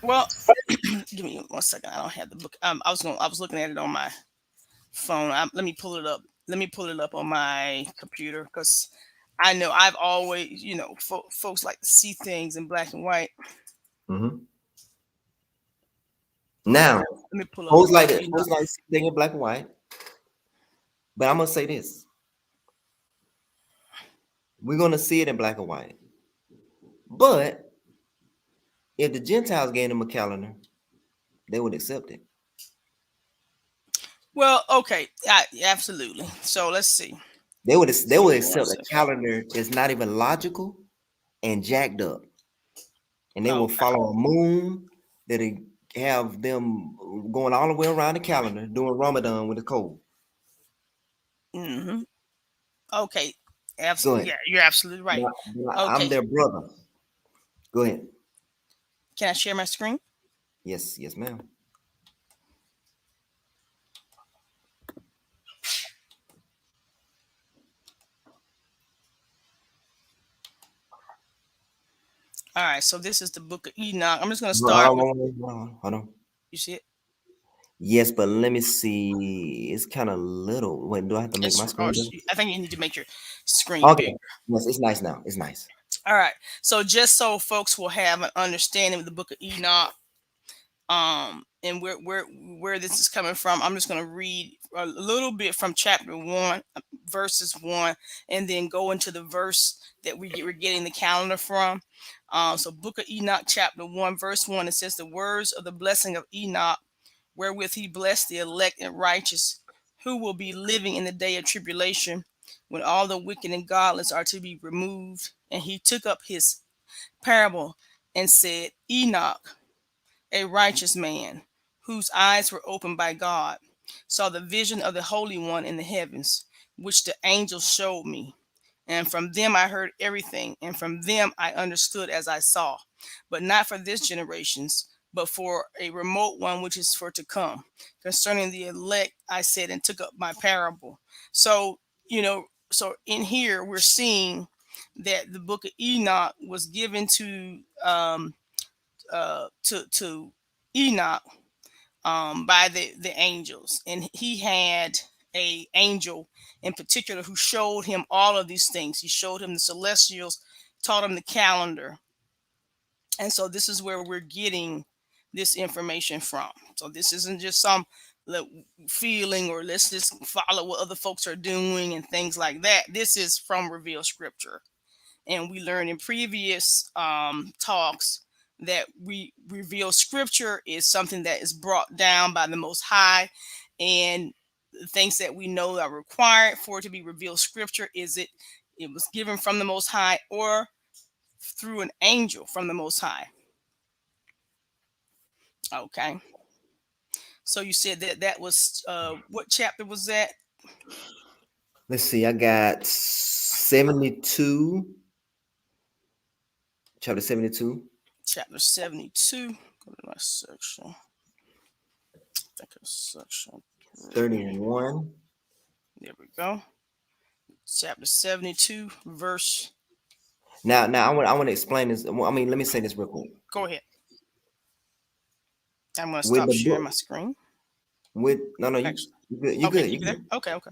Well, give me 1 second. I don't have the book. I was looking at it on my phone. Let me pull it up. Let me pull it up on my computer because I know I've always, folks like to see things in black and white. Mm-hmm. Now, Let me pull up the post Book like of that. Enoch. Post like thing in black and white. But I'm gonna say this: we're gonna see it in black and white. But if the Gentiles gave them a calendar, they would accept it. Well, okay, absolutely. So let's see. They would Give me one accept a second. calendar that's not even logical and jacked up, and they will Okay. follow a moon that have them going all the way around the calendar doing Ramadan with the cold. Mm-hmm. Okay. Go Absolutely. ahead. Yeah, you're absolutely right. I'm Okay. their brother. Go ahead. Can I share my screen? Yes, ma'am. All right. So this is the Book of Enoch. I'm just going to Hold start on, with. hold on. You see it? Yes, but let me see. It's kind of little. Wait, do I have to make my screen bigger? I think you need to make your screen Okay. bigger. Yes, it's nice now. It's nice. All right. So just so folks will have an understanding of the Book of Enoch, and where this is coming from, I'm just going to read a little bit from chapter 1, verses 1, and then go into the verse that we're getting the calendar from. So Book of Enoch, chapter 1, verse 1, it says, the words of the blessing of Enoch, wherewith he blessed the elect and righteous, who will be living in the day of tribulation, when all the wicked and godless are to be removed. And he took up his parable and said, Enoch, a righteous man, whose eyes were opened by God, saw the vision of the Holy One in the heavens, which the angels showed me. And from them I heard everything, and from them I understood as I saw, but not for this generation's, but for a remote one which is for to come. Concerning the elect, I said, and took up my parable. So, so in here we're seeing that the book of Enoch was given to Enoch, by the angels, and he had a angel in particular who showed him all of these things. He showed him the celestials, taught him the calendar, and so this is where we're getting this information from. So this isn't just some feeling, or let's just follow what other folks are doing and things like that. This is from revealed scripture. And we learned in previous talks that we reveal scripture is something that is brought down by the Most High, and the things that we know are required for it to be revealed scripture is it was given from the Most High or through an angel from the Most High. Okay, so you said that was what chapter was that? Let's see. I got 72. Chapter 72. Chapter 72. Go to my section. I think it's section 31. There we go. Chapter 72, verse. Now I want to explain this. Well, I mean, let me say this real quick. Go ahead. I'm going to With stop the sharing book, my screen. with no, no, Actually, you good. You okay, good. you You there? good. Okay, okay.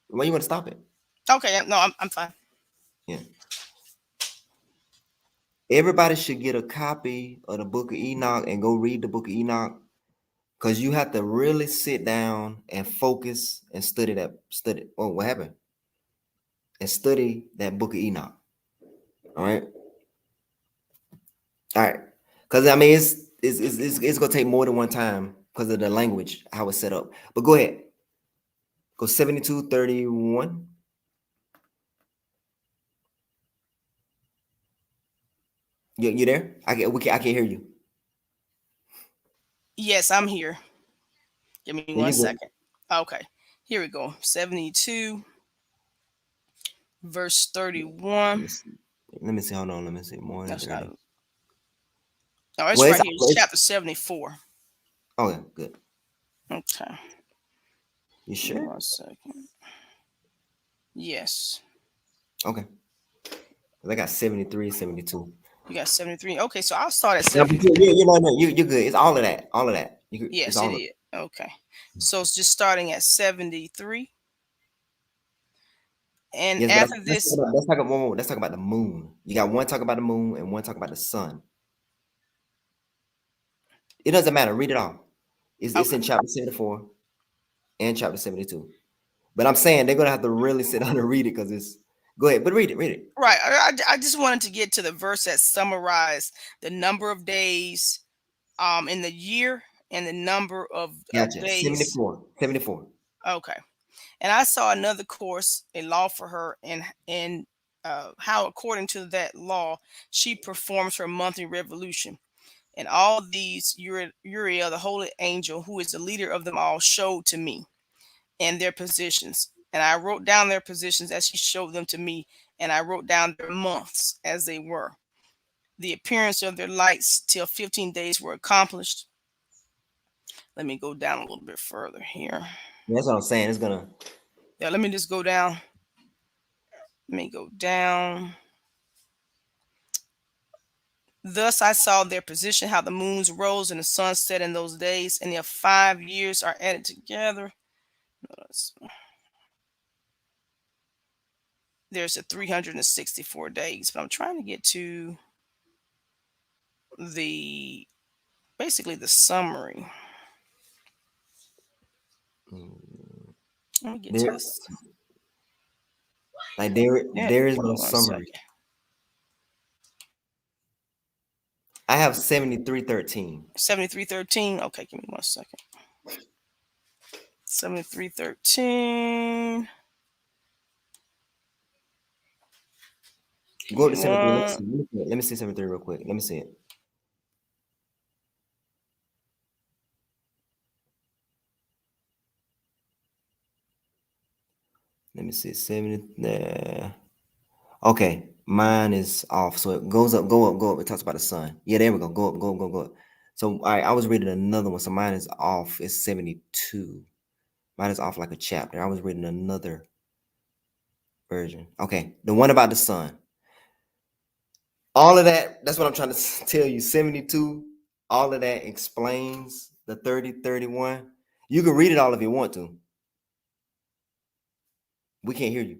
Why you want to stop it? Okay, no, I'm fine. Yeah. Everybody should get a copy of the Book of Enoch and go read the Book of Enoch, because you have to really sit down and focus and study. Oh, what happened? And study that Book of Enoch. All right. All right. Because I mean, it's gonna take more than one time because of the language, how it's set up. But go ahead. Go 72:31. You there? I can't hear you. Yes, I'm here. Give me Yeah, one you good. second. Okay, here we go. 72, verse Let 31. me see. Let me see. Hold on. Let me see. More than That's not. 30. Oh, it's Well, right here. It's chapter 74. okay, good. Okay. You Give me sure? 1 second. Yes. Okay. 'Cause I got 73, 72. You got 73. Okay, so I'll start at No, but 73. you know, no, you're good. It's all of that. All of that. It's Yes, it all of is. Okay. So it's just starting at 73. And Yes, but after this, let's talk about the moon. You got one talk about the moon and one talk about the sun. It doesn't matter. Read it all. It's okay. in chapter 74 and chapter 72. But I'm saying they're gonna have to really sit down and read it because it's go ahead, but read it, read it. Right. I just wanted to get to the verse that summarized the number of days in the year and the number of Gotcha. days. 74. 74. Okay. And I saw another course, a law for her, and how according to that law she performs her monthly revolution. And all these Uriel, the holy angel, who is the leader of them all, showed to me and their positions. And I wrote down their positions as he showed them to me, and I wrote down their months as they were. The appearance of their lights till 15 days were accomplished. Let me go down a little bit further here. That's what I'm saying. It's gonna Yeah, let me just go down. Let me go down. Thus I saw their position, how the moons rose and the sun set in those days, and if 5 years are added together, there's a 364 days. But I'm trying to get to the basically the summary. Let me get to There, this. like there, Yeah, there is hold no on one summary. second. I have 7313. 7313. Okay, give me 1 second. 7313. Give Go me to 73. Let me one. see. Let me see 73 real quick. Let me see it. Let me see 70 there. Okay, mine is off. So it goes up, go up, go up. It talks about the sun. Yeah, there we go. Go up, go up, go up, go up. So all right, I was reading another one. So mine is off. It's 72. Mine is off like a chapter. I was reading another version. Okay, the one about the sun. All of that, that's what I'm trying to tell you. 72, all of that explains the 30, 31. You can read it all if you want to. We can't hear you.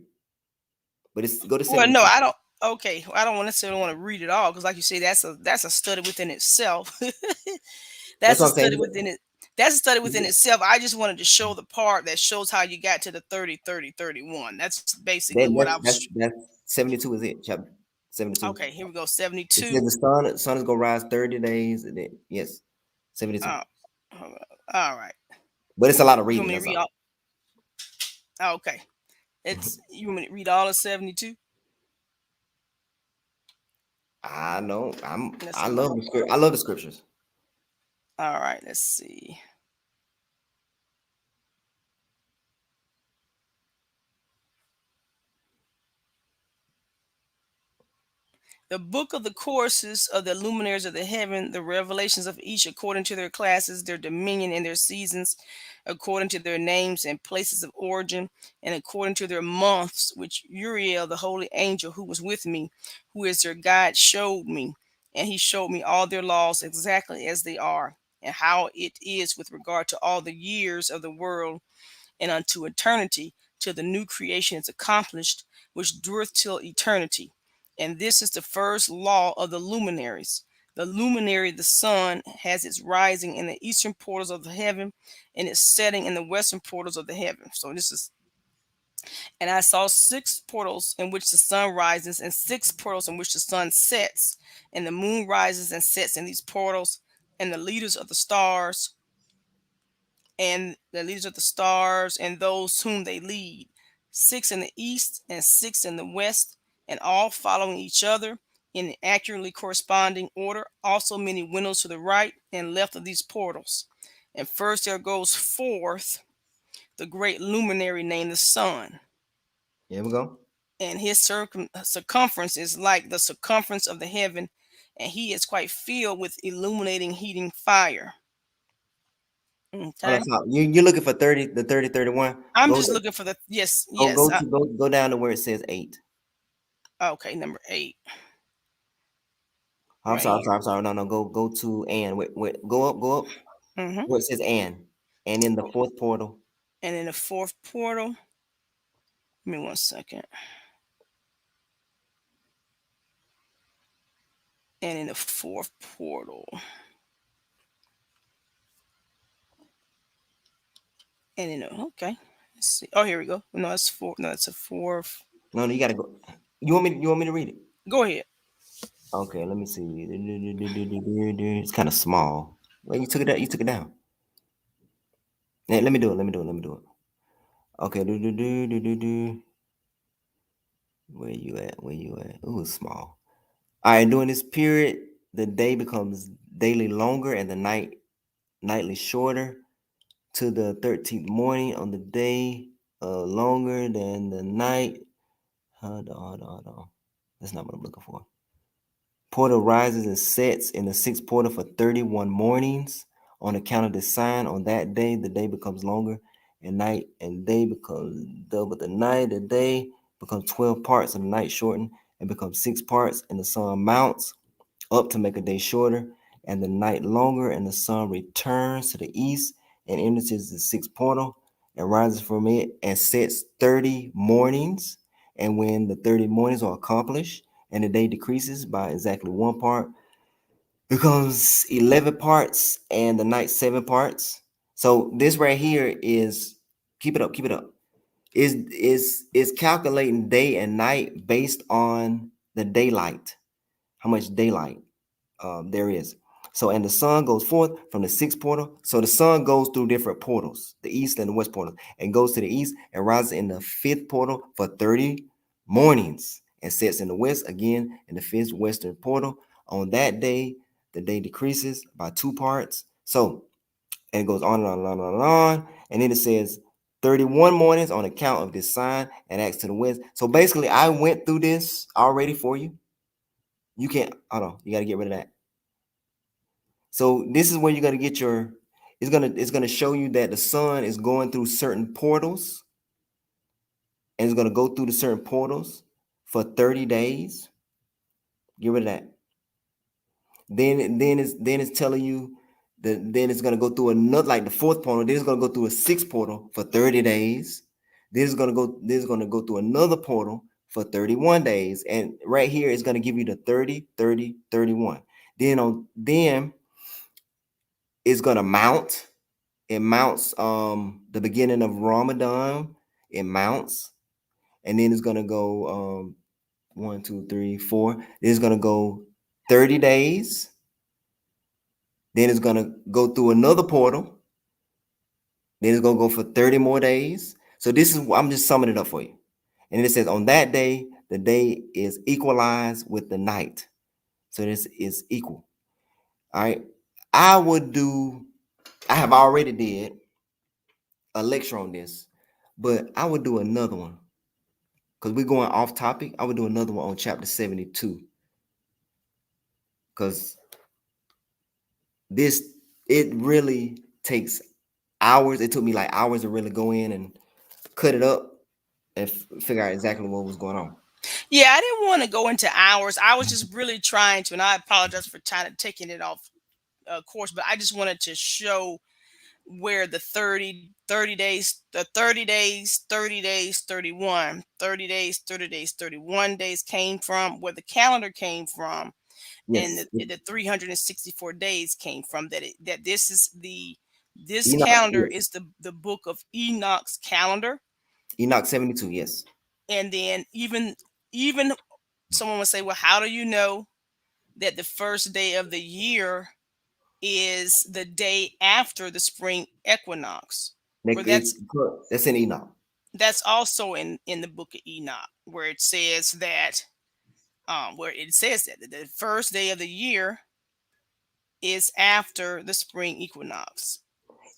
But it's go to Well, no, 72. I don't. Okay, I don't necessarily want to read it all because, like you say, that's a study within itself. That's That's a what I'm study saying. within it. That's a study within itself. I just wanted to show the part that shows how you got to the 30, 30, 31. That's basically what I was. That's 72 is it, chapter 72. Okay, here we go. It says 72. the sun is gonna rise 30 days, and then yes, 72. Uh, all right. But it's a lot of You want reading, me to that's read all. all? Oh, okay. You want me to read all of 72? I know. Let's I see. love the script. I love the scriptures. All right. Let's see. The book of the courses of the luminaries of the heaven, the revelations of each according to their classes, their dominion and their seasons, according to their names and places of origin, and according to their months, which Uriel, the holy angel who was with me, who is their guide, showed me. And he showed me all their laws exactly as they are, and how it is with regard to all the years of the world and unto eternity, till the new creation is accomplished, which dureth till eternity. And this is the first law of the luminaries. The luminary, the sun, has its rising in the eastern portals of the heaven and its setting in the western portals of the heaven. So this is, and I saw 6 portals in which the sun rises, and 6 portals in which the sun sets, and the moon rises and sets in these portals, and the leaders of the stars and those whom they lead, 6 in the east and 6 in the west, and all following each other in an accurately corresponding order. Also many windows to the right and left of these portals. And first there goes forth the great luminary named the sun, Here we go. and his circumference is like the circumference of the heaven, and he is quite filled with illuminating heating fire. On the Okay. top. You're looking for 30, the 30, 31. I'm Go just looking for the yes, go yes. go to go down to where it says 8. Okay, number 8, I'm right sorry, I'm here. sorry, I'm sorry. No, no, go to and wait, go up Hmm. where it says and in the fourth portal. And in the fourth portal, give me 1 second. And in the fourth portal, and in the okay, let's see. Oh, here we go. No, it's four. No, it's a fourth. No, no, you gotta go. You want me to read it? Go ahead. Okay, let me see. It's kind of small. Well, you took it down. Yeah, let me do it. Let me do it. Let me do it. Okay. Where you at? Where you at? Ooh, it's small. All right. During this period, the day becomes daily longer and the nightly shorter. To the 13th morning on the day, longer than the night. Hold on. That's not what I'm looking for. Portal rises and sets in the sixth portal for 31 mornings. On account of this sign, on that day, the day becomes longer, and day becomes double the night. The day becomes 12 parts, and the night shortened and becomes 6 parts, and the sun mounts up to make a day shorter and the night longer, and the sun returns to the east and enters the sixth portal and rises from it and sets 30 mornings. And when the 30 mornings are accomplished and the day decreases by exactly one part, becomes 11 parts and the night 7 parts. So this right here is, keep it up, is calculating day and night based on the daylight, how much daylight there is. So, and the sun goes forth from the sixth portal. So the sun goes through different portals, the east and the west portal, and goes to the east and rises in the fifth portal for 30 mornings and sets in the west again in the fifth western portal. On that day, the day decreases by 2 parts. So, and it goes on and on and on and on. And on. And then it says 31 mornings on account of this sign and acts to the west. So basically, I went through this already for you. You can't, hold on, you got to get rid of that. So this is where you're gonna get your. It's gonna show you that the sun is going through certain portals, and it's gonna go through the certain portals for 30 days. Get rid of that. Then it's telling you that then it's gonna go through another, like the fourth portal. Then it's gonna go through a sixth portal for 30 days. This is gonna go through another portal for 31 days, and right here it's gonna give you the 30, 30, 31. Then it's gonna mount. It mounts the beginning of Ramadan. It mounts, and then it's gonna go 1, 2, 3, 4. Then it's gonna go 30 days. Then it's gonna go through another portal. Then it's gonna go for 30 more days. So this is, I'm just summing it up for you. And it says on that day, the day is equalized with the night. So this is equal. All right. I would do, I have already did a lecture on this, but I would do another one because we're going off topic. I would do another one on chapter 72 because this, it really takes hours. It took me like hours to really go in and cut it up and figure out exactly what was going on. Yeah, I didn't want to go into hours. I was just really trying to, and I apologize for taking it off course, but I just wanted to show where the 30 days, the 30 days, 30 days, 31, 30 days, 30 days, 31 days came from, where the calendar came from, and Yes, the 364 days came from. That this is this Enoch, calendar yes. is the book of Enoch's calendar. Enoch 72, yes. And then even someone would say, well, how do you know that the first day of the year is the day after the spring equinox? Where Like that's in Enoch. that's also in the book of Enoch, where it says that the first day of the year is after the spring equinox.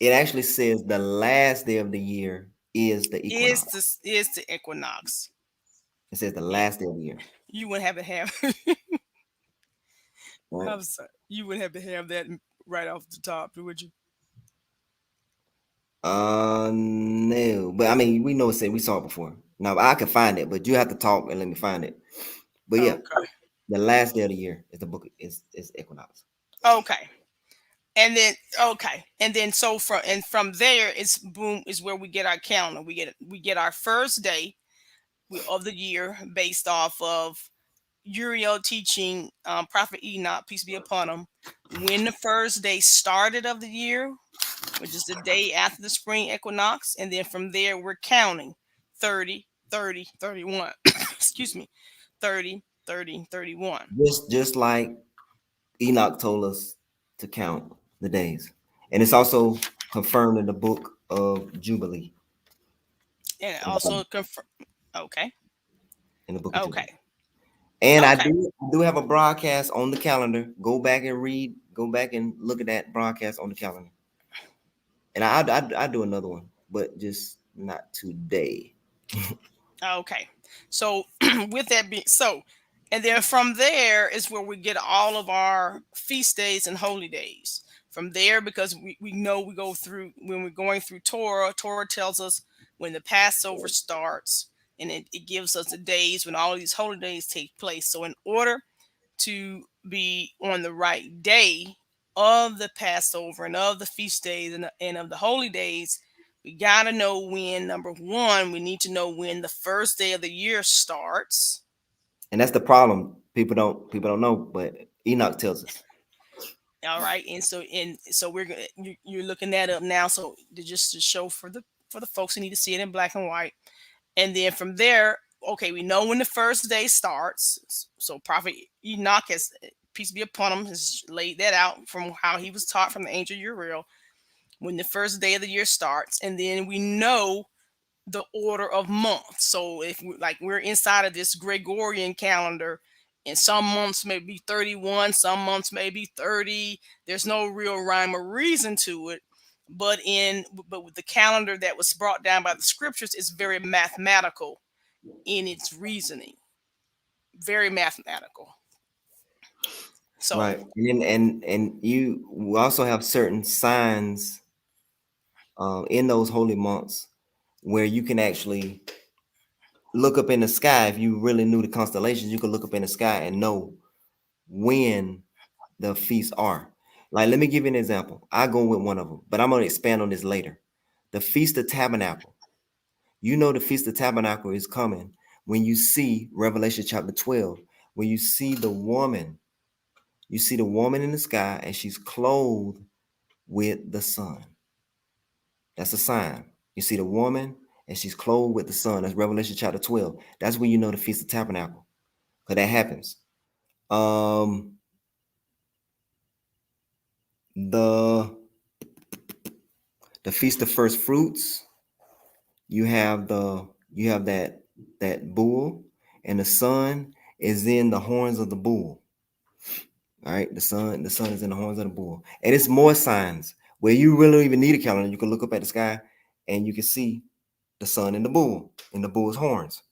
It actually says the last day of the year is the Is equinox. the equinox. It says the Yeah, last day of the year. you wouldn't have to have. Right? I'm sorry, you wouldn't have to have that right off the top, would you? No, but I mean, we know we saw it before. Now I can find it, but you have to talk and let me find it. But yeah, Okay. the last day of the year is the book is equinox. Okay. And then so from there, it's boom, is where we get our calendar. We get our first day of the year based off of Uriel teaching, Prophet Enoch, peace be upon him, when the first day started of the year, which is the day after the spring equinox. And then from there, we're counting 30, 30, 31. Excuse me, 30, 30, 31. Just like Enoch told us to count the days, and it's also confirmed in the book of Jubilee. And it In the also Bible, confirm. Okay. in the book of Jubilee. Okay. And I Okay. do have a broadcast on the calendar. Go back and read. Go back and look at that broadcast on the calendar. And I do another one, but just not today. Okay. So with that being so, and then from there is where we get all of our feast days and holy days. From there, because we know we go through when we're going through Torah. Torah tells us when the Passover starts, and it gives us the days when all of these holy days take place. So in order to be on the right day of the Passover and of the feast days and of the holy days, we got to know when, number one, we need to know when the first day of the year starts. And that's the problem. People don't know, but Enoch tells us. All right. And so we're going to, you're looking that up now. So just to show for the folks who need to see it in black and white. And then from there, okay, we know when the first day starts. So Prophet Enoch has, peace be upon him, has laid that out from how he was taught from the angel Uriel, when the first day of the year starts. And then we know the order of months. So if we're inside of this Gregorian calendar, and some months may be 31, some months may be 30. There's no real rhyme or reason to it. But with the calendar that was brought down by the scriptures, it's very mathematical in its reasoning. Very mathematical. So, Right. And you we also have certain signs in those holy months where you can actually look up in the sky. If you really knew the constellations, you could look up in the sky and know when the feasts are. Like, let me give you an example. I go with one of them, but I'm going to expand on this later. The Feast of Tabernacle. You know the Feast of Tabernacle is coming when you see Revelation chapter 12, when you see the woman in the sky and she's clothed with the sun. That's a sign. You see the woman and she's clothed with the sun. That's Revelation chapter 12. That's when you know the Feast of Tabernacle. Because that happens. Um the the Feast of First Fruits, you have that bull, and the sun is in the horns of the bull. All right, the sun is in the horns of the bull. And it's more signs where you really don't even need a calendar. You can look up at the sky and you can see the sun in the bull, in the bull's horns.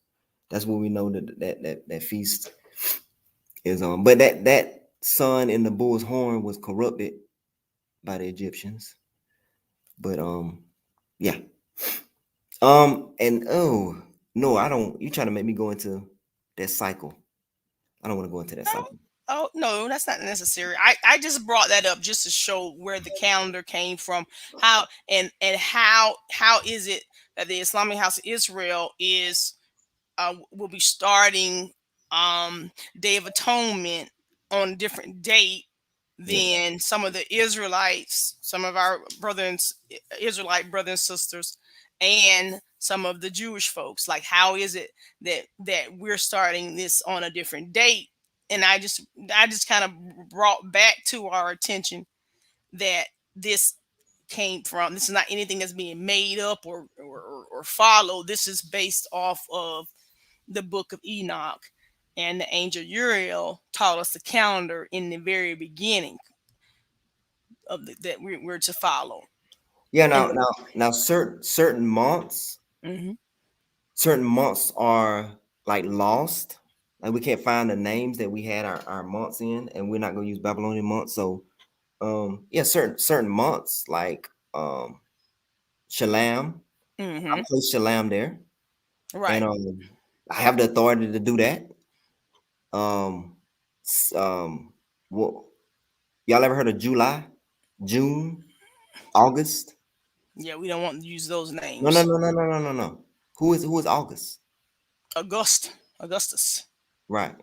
That's when we know that feast is on. But that sun in the bull's horn was corrupted by the Egyptians. But yeah. And oh no, I don't. You trying to make me go into that cycle? I don't want to go into that no, cycle. oh no, that's not necessary. I just brought that up just to show where the calendar came from, how and how is it that the Islamic House of Israel is will be starting Day of Atonement on a different date Yeah, than some of the Israelites, some of our Israelite brothers and sisters, and some of the Jewish folks. Like, how is it that we're starting this on a different date? And I just kind of brought back to our attention that this came from. This is not anything that's being made up or followed. This is based off of the Book of Enoch, and the angel Uriel taught us the calendar in the very beginning of that we're to follow. yeah. And Now, mhm. certain months are like lost. Like we can't find the names that we had our months in, and we're not gonna use Babylonian months. So yeah, certain months like Shalem. I Mhm. place Shalem there, and Right. I have the authority to do that. Um, what y'all ever heard of July, June, August? Yeah, we don't want to use those No, no, names. no, no, no, no, no, no. Who is August? Augustus, Right.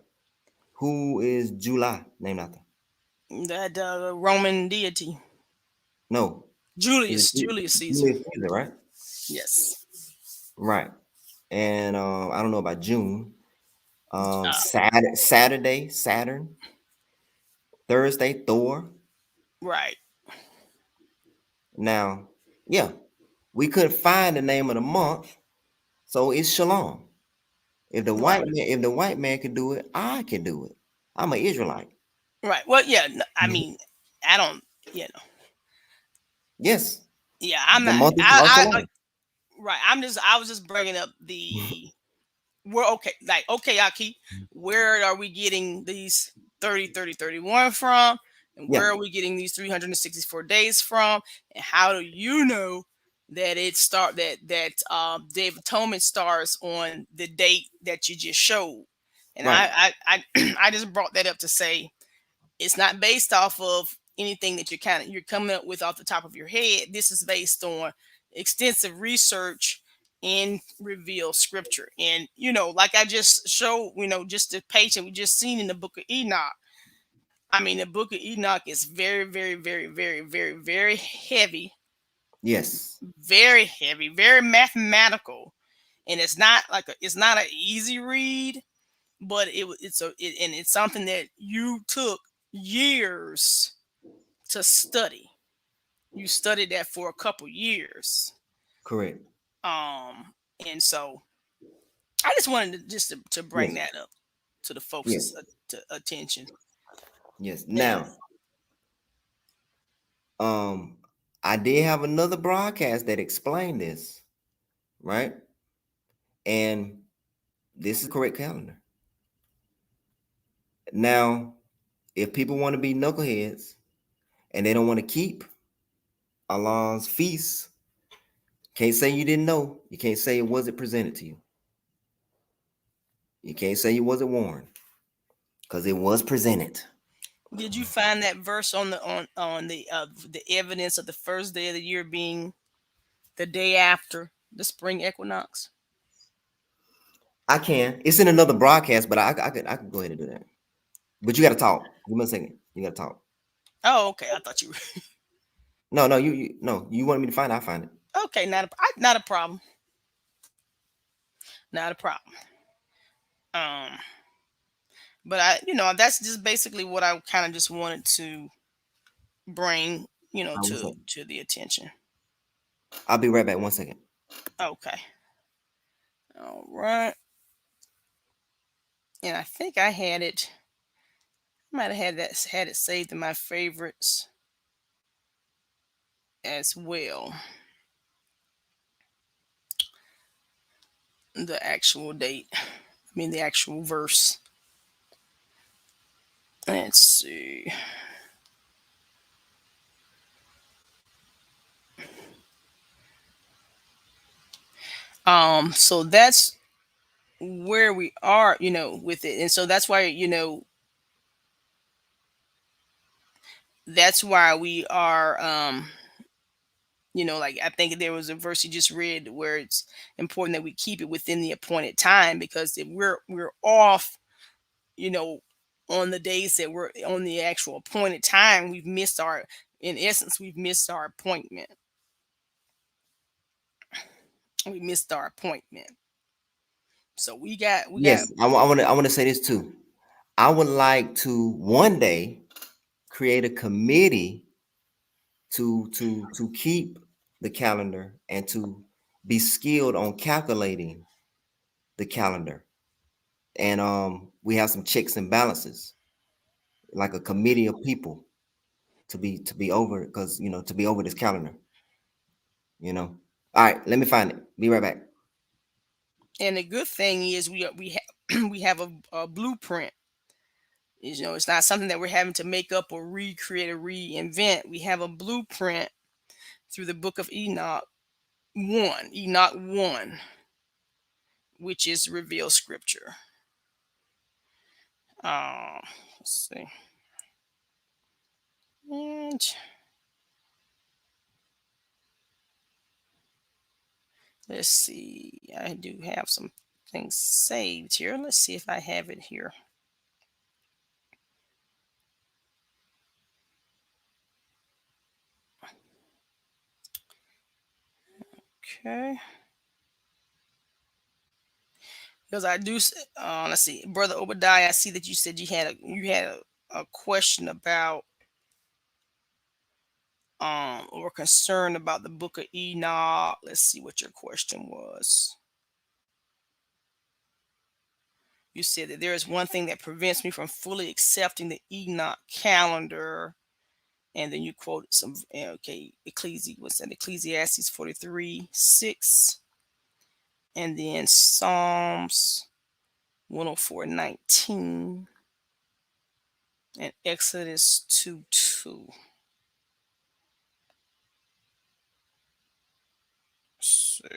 Who is July named after? that Roman deity. No, it's Julius Caesar. Julius Caesar, right? Yes. Right. And I don't know about June. Uh, Saturday, Saturn. Thursday, Thor. right. Now, yeah, we couldn't find the name of the month, so it's Shalom. Right. If the white man can do it, I can do it. I'm an Israelite. Right. Well, yeah. I mean, I don't. You know. Yes, Yeah, I'm the not. month is called Shalom. Right. I was just bringing up the we're okay, like, okay, Aki, where are we getting these 30, 30, 31 from? And Yeah, where are we getting these 364 days from? And how do you know that Day of Atonement starts on the date that you just showed? And right. I just brought that up to say, It's not based off of anything that you're coming up with off the top of your head. This is based on extensive research in revealed scripture. And like I just showed, just the page that we just seen in the Book of Enoch. I mean, the Book of Enoch is very, very, very, very, very, very heavy, Yes. very heavy, very mathematical, and it's not an easy read, but and it's something that you took years to study. You studied that for a couple years. Correct. And so I just wanted to bring Yes. that up to the folks' Yes. attention. Yes. And Now, I did have another broadcast that explained this, right? And this is correct calendar. Now, if people want to be knuckleheads and they don't want to keep Allah's feast, can't say you didn't know. You can't say it wasn't presented to you. You can't say you wasn't warned because it was presented. did you find that verse on the evidence of the first day of the year being the day after the spring equinox? I can. It's in another broadcast, but I could go ahead and do that. But you got to talk. Give me a second. You got to talk. Oh, okay. I thought you. No, no, no. You want me to find it? I find it. Okay, not a problem. Not a problem. Um, but that's just basically what I kind of just wanted to bring, All right, one to second. the attention. I'll be right back. 1 second. Okay. All right. And I think I had it. I might have had it saved in my favorites as well. The actual date. I mean the actual verse. Let's see. So that's where we are, with it. And so that's why, that's why we are like I think there was a verse you just read where it's important that we keep it within the appointed time, because if we're off, you know, on the days that we're on the actual appointed time, in essence, we've missed our appointment. We missed our appointment. So we got Yes, I want to say this too. I would like to one day create a committee to keep the calendar and to be skilled on calculating the calendar. And we have some checks and balances, like a committee of people to be over, because to be over this calendar. All right, let me find it. Be right back. and the good thing is we have we have a blueprint. It's not something that we're having to make up or recreate or reinvent. We have a blueprint through the Book of Enoch 1, which is revealed scripture. Let's see. And let's see. I do have some things saved here. Let's see if I have it here. Okay. Because I do. Let's see, Brother Obadiah. I see that you said you had a question about or concern about the Book of Enoch. Let's see what your question was. You said that there is one thing that prevents me from fully accepting the Enoch calendar, and then you quoted some. Okay, Ecclesiastes 43:6, and then Psalms 104:19, and Exodus 2:2. So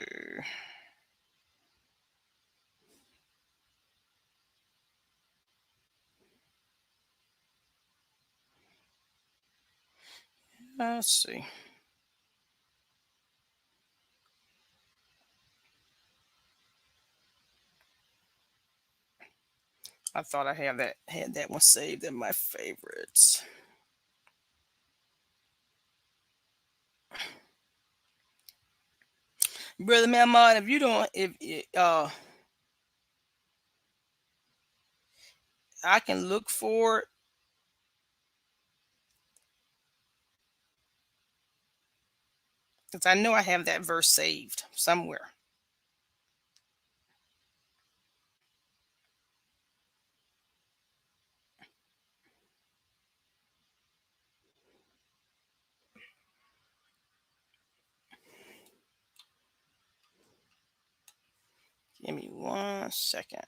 Let's see. I thought I had that one saved in my favorites. Brother Malmadh, if you don't, if I can look for it. Because I know I have that verse saved somewhere. Give me 1 second.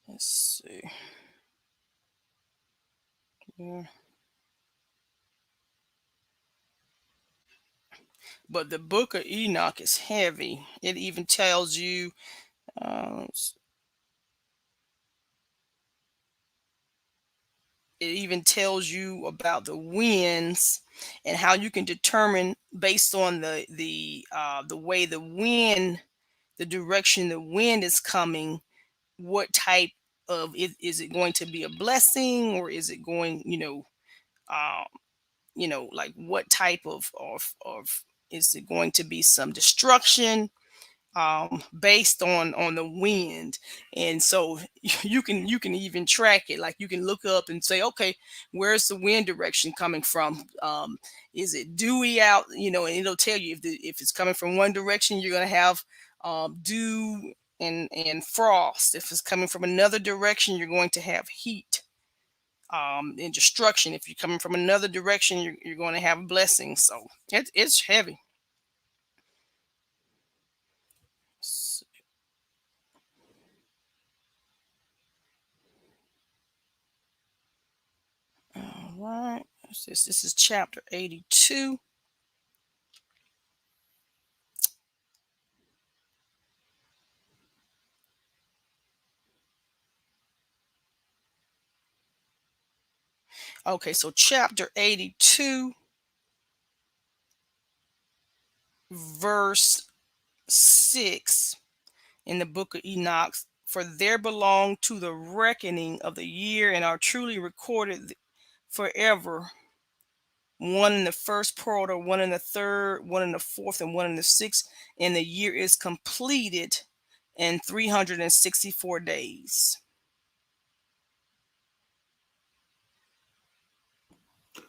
Let's see. Yeah. But the Book of Enoch is heavy. It even tells you, it even tells you about the winds and how you can determine based on the way the wind, the direction the wind is coming, what type of is it going to be a blessing, or is it going, um, like what type of is it going to be some destruction, based on the wind. And so you can even track it, like you can look up and say, okay, where's the wind direction coming from? Is it dewy out, and it'll tell you if it's coming from one direction, you're going to have dew and frost. If it's coming from another direction, you're going to have heat, and destruction. If you're coming from another direction, you're going to have blessings. So it's heavy. All right. This is chapter 82. Okay, so chapter 82, verse 6 in the book of Enoch. For there belong to the reckoning of the year and are truly recorded forever. One in the first quarter, one in the third, one in the fourth, and one in the sixth. And the year is completed in 364 days.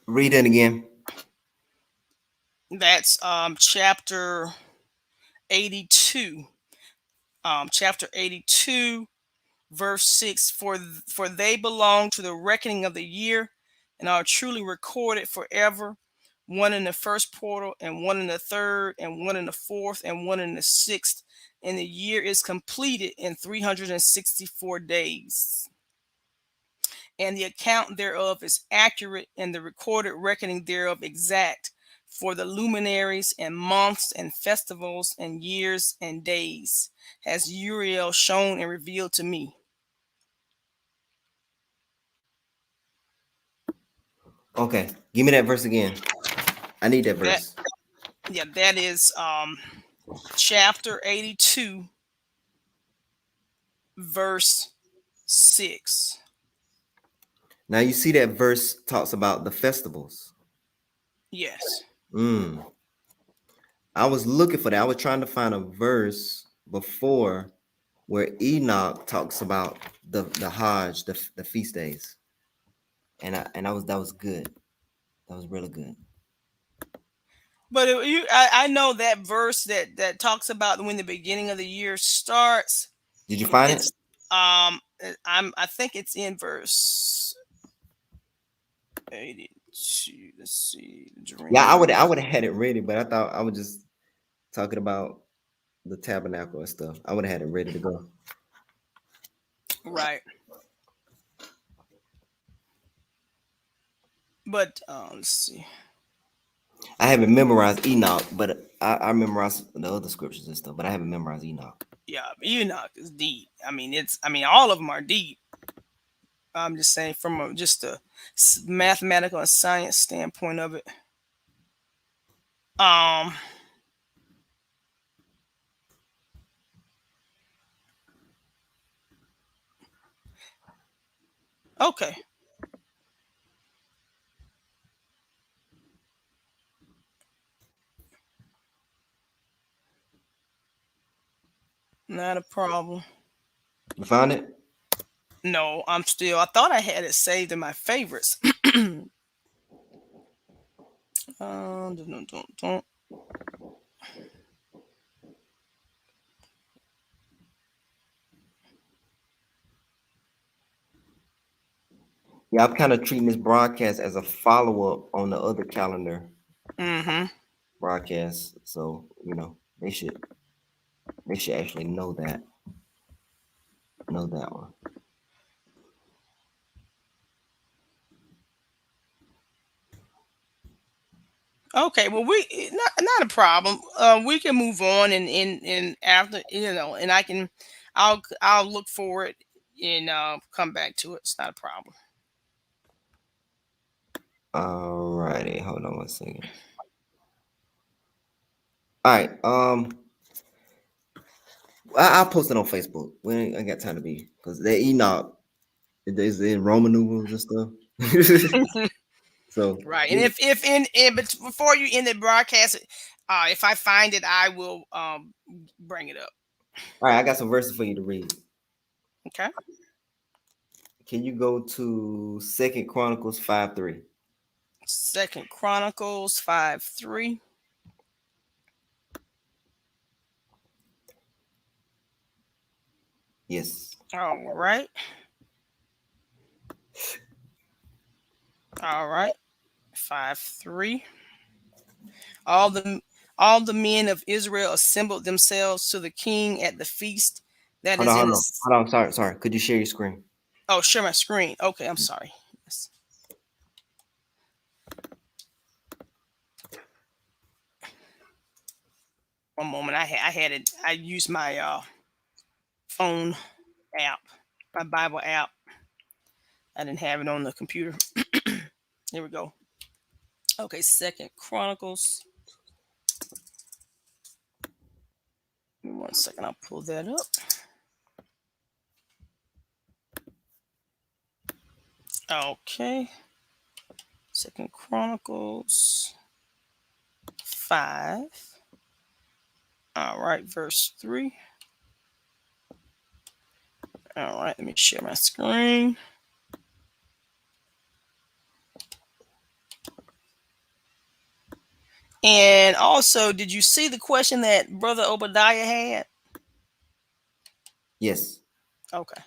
Read it again. That's chapter 82. Chapter 82, verse 6. For they belong to the reckoning of the year and are truly recorded forever. One in the first portal, and one in the third, and one in the fourth, and one in the sixth. And the year is completed in 364 days. And the account thereof is accurate, and the recorded reckoning thereof exact, for the luminaries and months and festivals and years and days has Uriel shown and revealed to me. Okay, give me that verse again. I need that That verse. yeah, that is chapter 82, verse 6. Now you see that verse talks about the festivals. Yes. I was looking for that. I was trying to find a verse before where Enoch talks about the Hajj, the feast days, and that was good. That was really good. But I know that verse that talks about when the beginning of the year starts. Did you find It's it? I think it's in verse 82. Let's see. Yeah, I Dream. would have had it ready, but I thought I was just talking about the tabernacle and stuff. I would have had it ready to go. Right. But let's see. I haven't memorized Enoch, but I memorized the other scriptures and stuff, but I haven't memorized Enoch. Yeah, Enoch is deep. I mean, it's. I mean, all of them are deep. I'm just saying from just a mathematical and science standpoint of it. Um. Okay. Not a problem. You found it? No, I'm still. I thought I had it saved in my favorites. Dun, dun, dun. Yeah, I'm kind of treating this broadcast as a follow-up on the other calendar Mm-hmm. broadcast. So, they should actually know that one. Okay, well, not a problem. We can move on, and after and I'll look for it and come back to it. It's not a problem. Alrighty, hold on one second. All right, I'll post it on Facebook. I ain't got time to be because that Enoch is in Roman numerals and stuff. So, Right, and if in but before you end the broadcast, if I find it, I will bring it up. all right, I got some verses for you to read. Okay. Can you go to Second Chronicles 5:3? Second Chronicles 5:3. Yes. All right. All right. 5:3. All the all the men of Israel assembled themselves to the king at the feast that Hold is on, in hold the. on, hold on. Sorry. Could you share your screen? Oh, share my screen. Okay, I'm sorry. Yes. One moment. I had it. I used my phone app, my Bible app. I didn't have it on the computer. Here we go. Okay, Second Chronicles. Give me 1 second. I'll pull that up. Okay. Second Chronicles 5. All right, verse 3. All right, let me share my screen. And also, did you see the question that Brother Obadiah had? Yes. Okay.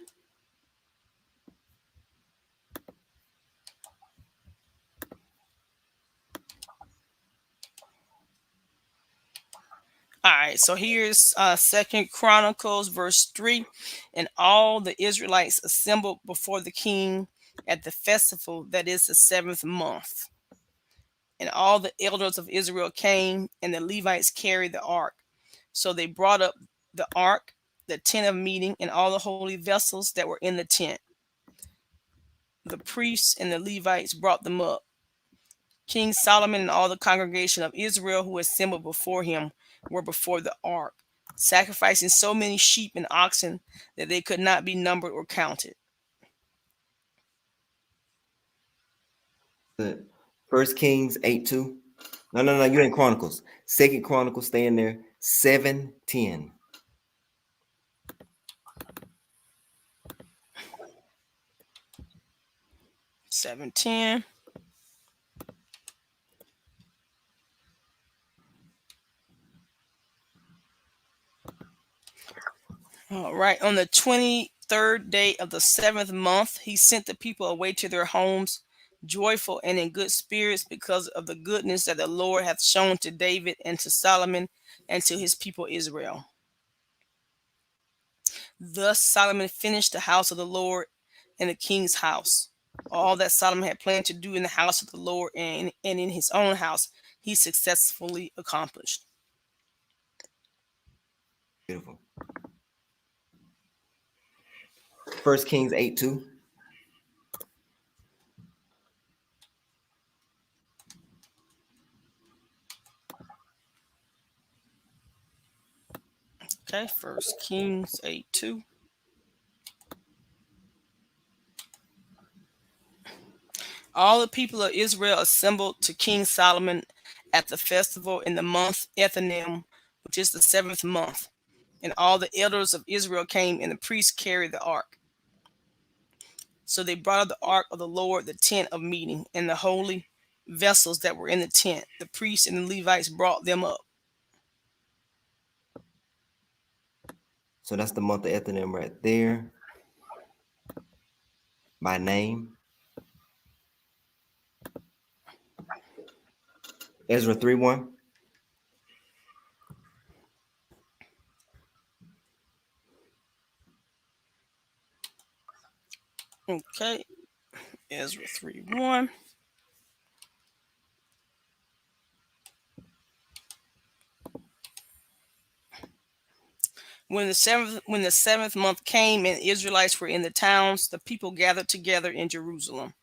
All right, so here's Second Chronicles verse 3. And all the Israelites assembled before the king at the festival that is the 7th month. And all the elders of Israel came, and the Levites carried the ark. So they brought up the ark, the tent of meeting, and all the holy vessels that were in the tent. The priests and the Levites brought them up. King Solomon and all the congregation of Israel who assembled before him were before the ark, sacrificing so many sheep and oxen that they could not be numbered or counted. First Kings 8:2. No. You in Chronicles. Second Chronicles, stay in there. 7:10. 7:10. All right. On the 23rd day of the 7th month, he sent the people away to their homes, joyful and in good spirits, because of the goodness that the Lord hath shown to David and to Solomon and to his people Israel. Thus Solomon finished the house of the Lord and the king's house. All that Solomon had planned to do in the house of the Lord and in his own house, he successfully accomplished. Beautiful. 1 Kings 8:2. Okay, 1 Kings 8:2. All the people of Israel assembled to King Solomon at the festival in the month Eth'anim, which is the 7th month. And all the elders of Israel came, and the priests carried the ark. So they brought up the ark of the Lord, the tent of meeting, and the holy vessels that were in the tent. The priests and the Levites brought them up. So that's the month of Eth'anim right there. By name. Ezra 3:1. Okay, Ezra 3:1. When the seventh month came and the Israelites were in the towns, the people gathered together in Jerusalem.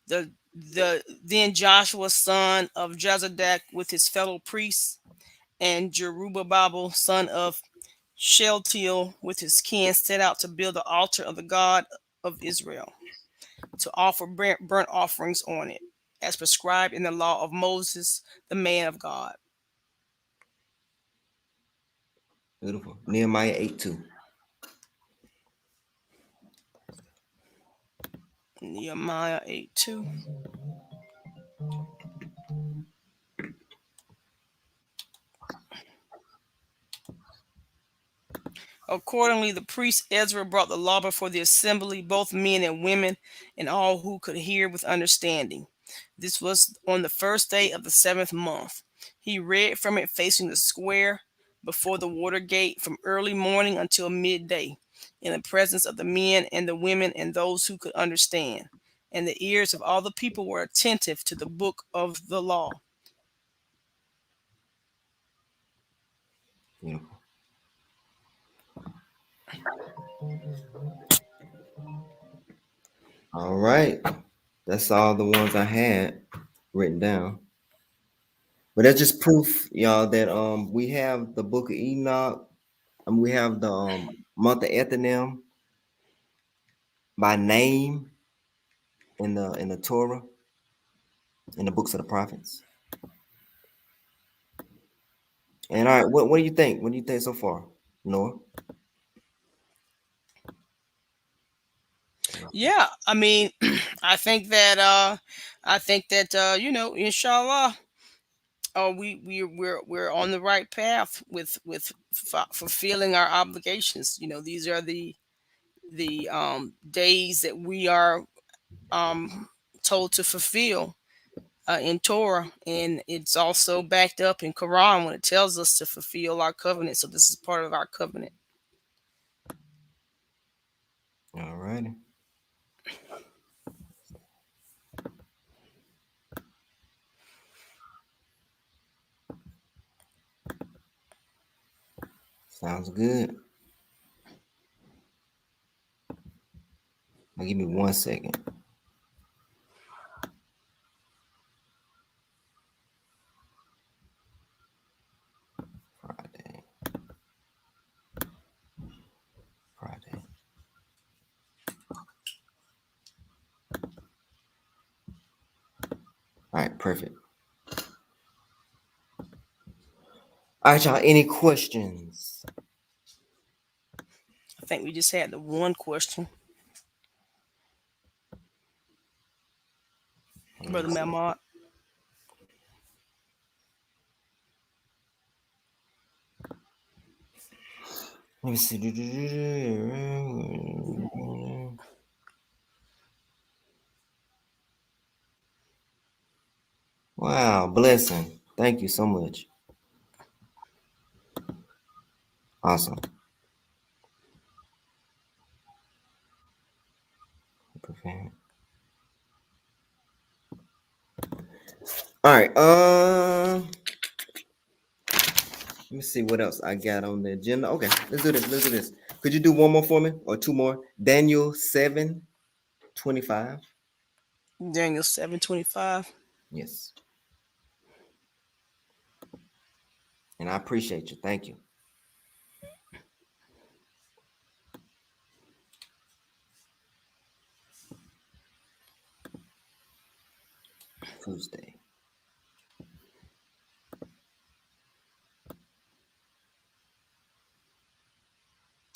Then Joshua son of Jozadak with his fellow priests, and Jerubbaal son of Shealtiel with his kin set out to build the altar of the God of Israel, to offer burnt offerings on it, as prescribed in the law of Moses, the man of God. Beautiful. Nehemiah 8:2. Nehemiah 8:2. Accordingly, the priest Ezra brought the law before the assembly, both men and women, and all who could hear with understanding. This was on the first day of the 7th month. He read from it facing the square before the water gate from early morning until midday, in the presence of the men and the women and those who could understand. And the ears of all the people were attentive to the book of the law. Beautiful. All right. That's all the ones I had written down. But that's just proof, y'all, that we have the Book of Enoch, and we have the month of Eth'anim by name in the Torah, in the books of the prophets. And all right, what do you think? What do you think so far, Noah? Yeah, I mean, I think that inshallah, we're on the right path with fulfilling our obligations. These are the days that we are told to fulfill in Torah, and it's also backed up in Quran when it tells us to fulfill our covenant. So this is part of our covenant. All righty. Sounds good. Now give me 1 second. Friday. Friday. All right, perfect. All right, y'all. Any questions? I think we just had the one question, Brother Malmadh. Let me see. Wow, blessing. Thank you so much. Awesome. prevent. All right. Let me see what else I got on the agenda. Okay, let's do this. Let's do this. Could you do one more for me or two more? Daniel 7:25. Daniel 7:25. Yes. And I appreciate you. Thank you. Tuesday.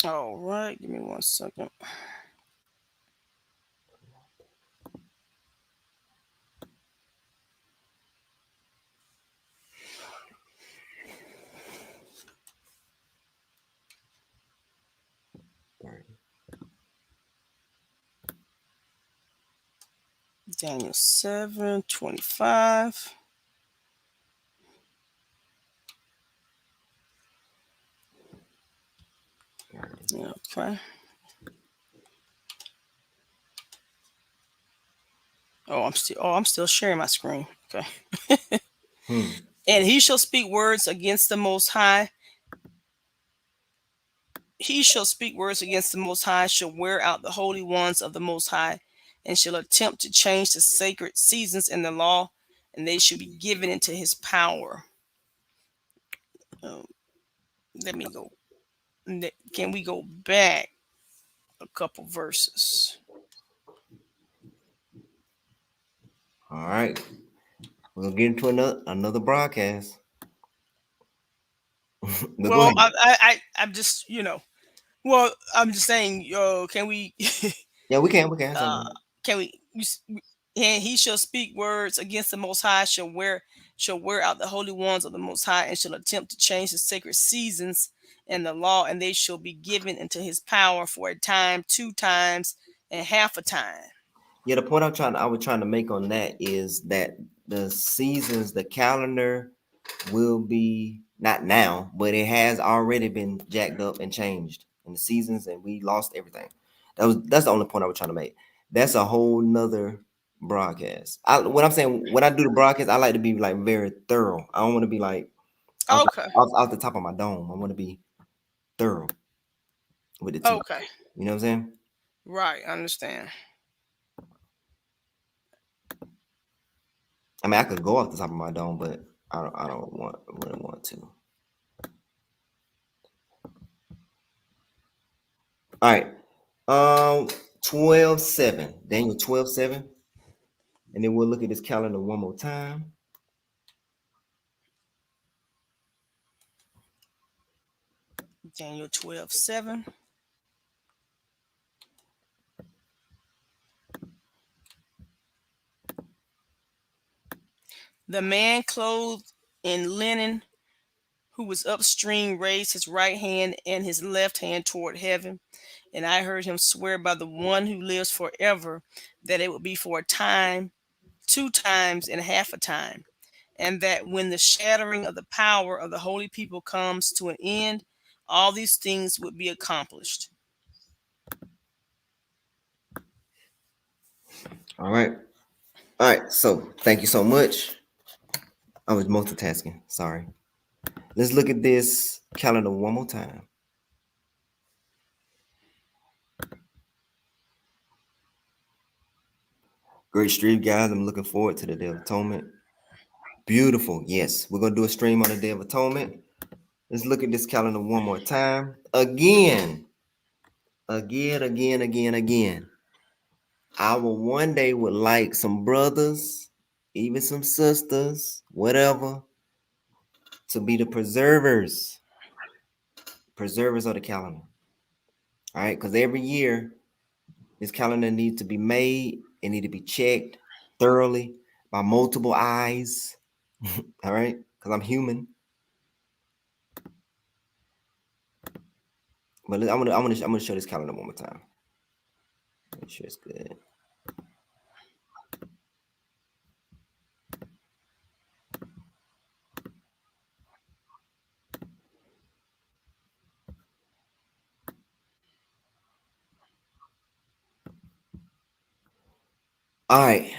All right, give me 1 second. Daniel 7:25. Okay. I'm still sharing my screen. Okay. And he shall speak words against the Most High. He shall speak words against the Most High, shall wear out the holy ones of the Most High, and shall attempt to change the sacred seasons in the law, and they shall be given into his power. Let me go. Can we go back a couple verses? All right. We're gonna get into another broadcast. But go Well, ahead. I'm just, well, I'm just saying, can we, Yeah, we can. We can. uh, can we, and he shall speak words against the Most High, shall wear out the holy ones of the Most High, and shall attempt to change the sacred seasons and the law, and they shall be given into his power for a time, 2 times, and half a time. Yeah, the point I was trying to make on that is that the seasons, the calendar will be not now, but it has already been jacked up and changed in the seasons, and we lost everything. That's the only point I was trying to make. That's a whole nother broadcast. What I'm saying, when I do the broadcast, I like to be like very thorough. I don't want to be like Okay. off the top of my dome. I want to be thorough with the teaching. Okay. You know what I'm saying? Right. I understand. I mean, I could go off the top of my dome, but I don't really want to. All right. 12:7. Daniel 12:7. And then we'll look at this calendar one more time. Daniel 12:7. The man clothed in linen who was upstream raised his right hand and his left hand toward heaven. And I heard him swear by the one who lives forever that it would be for a time, 2 times, and half a time. And that when the shattering of the power of the holy people comes to an end, all these things would be accomplished. All right. All right. So thank you so much. I was multitasking. Sorry. Let's look at this calendar one more time. Great stream, guys. I'm looking forward to the Day of Atonement. Beautiful. Yes, we're gonna do a stream on the Day of Atonement. Let's look at this calendar one more time. Again. I will one day would like some brothers, even some sisters, whatever, to be the preservers of the calendar. All right, because every year this calendar needs to be made, it need to be checked thoroughly by multiple eyes. All right, because I'm human. But I'm gonna show this calendar one more time. Make sure it's good. All right.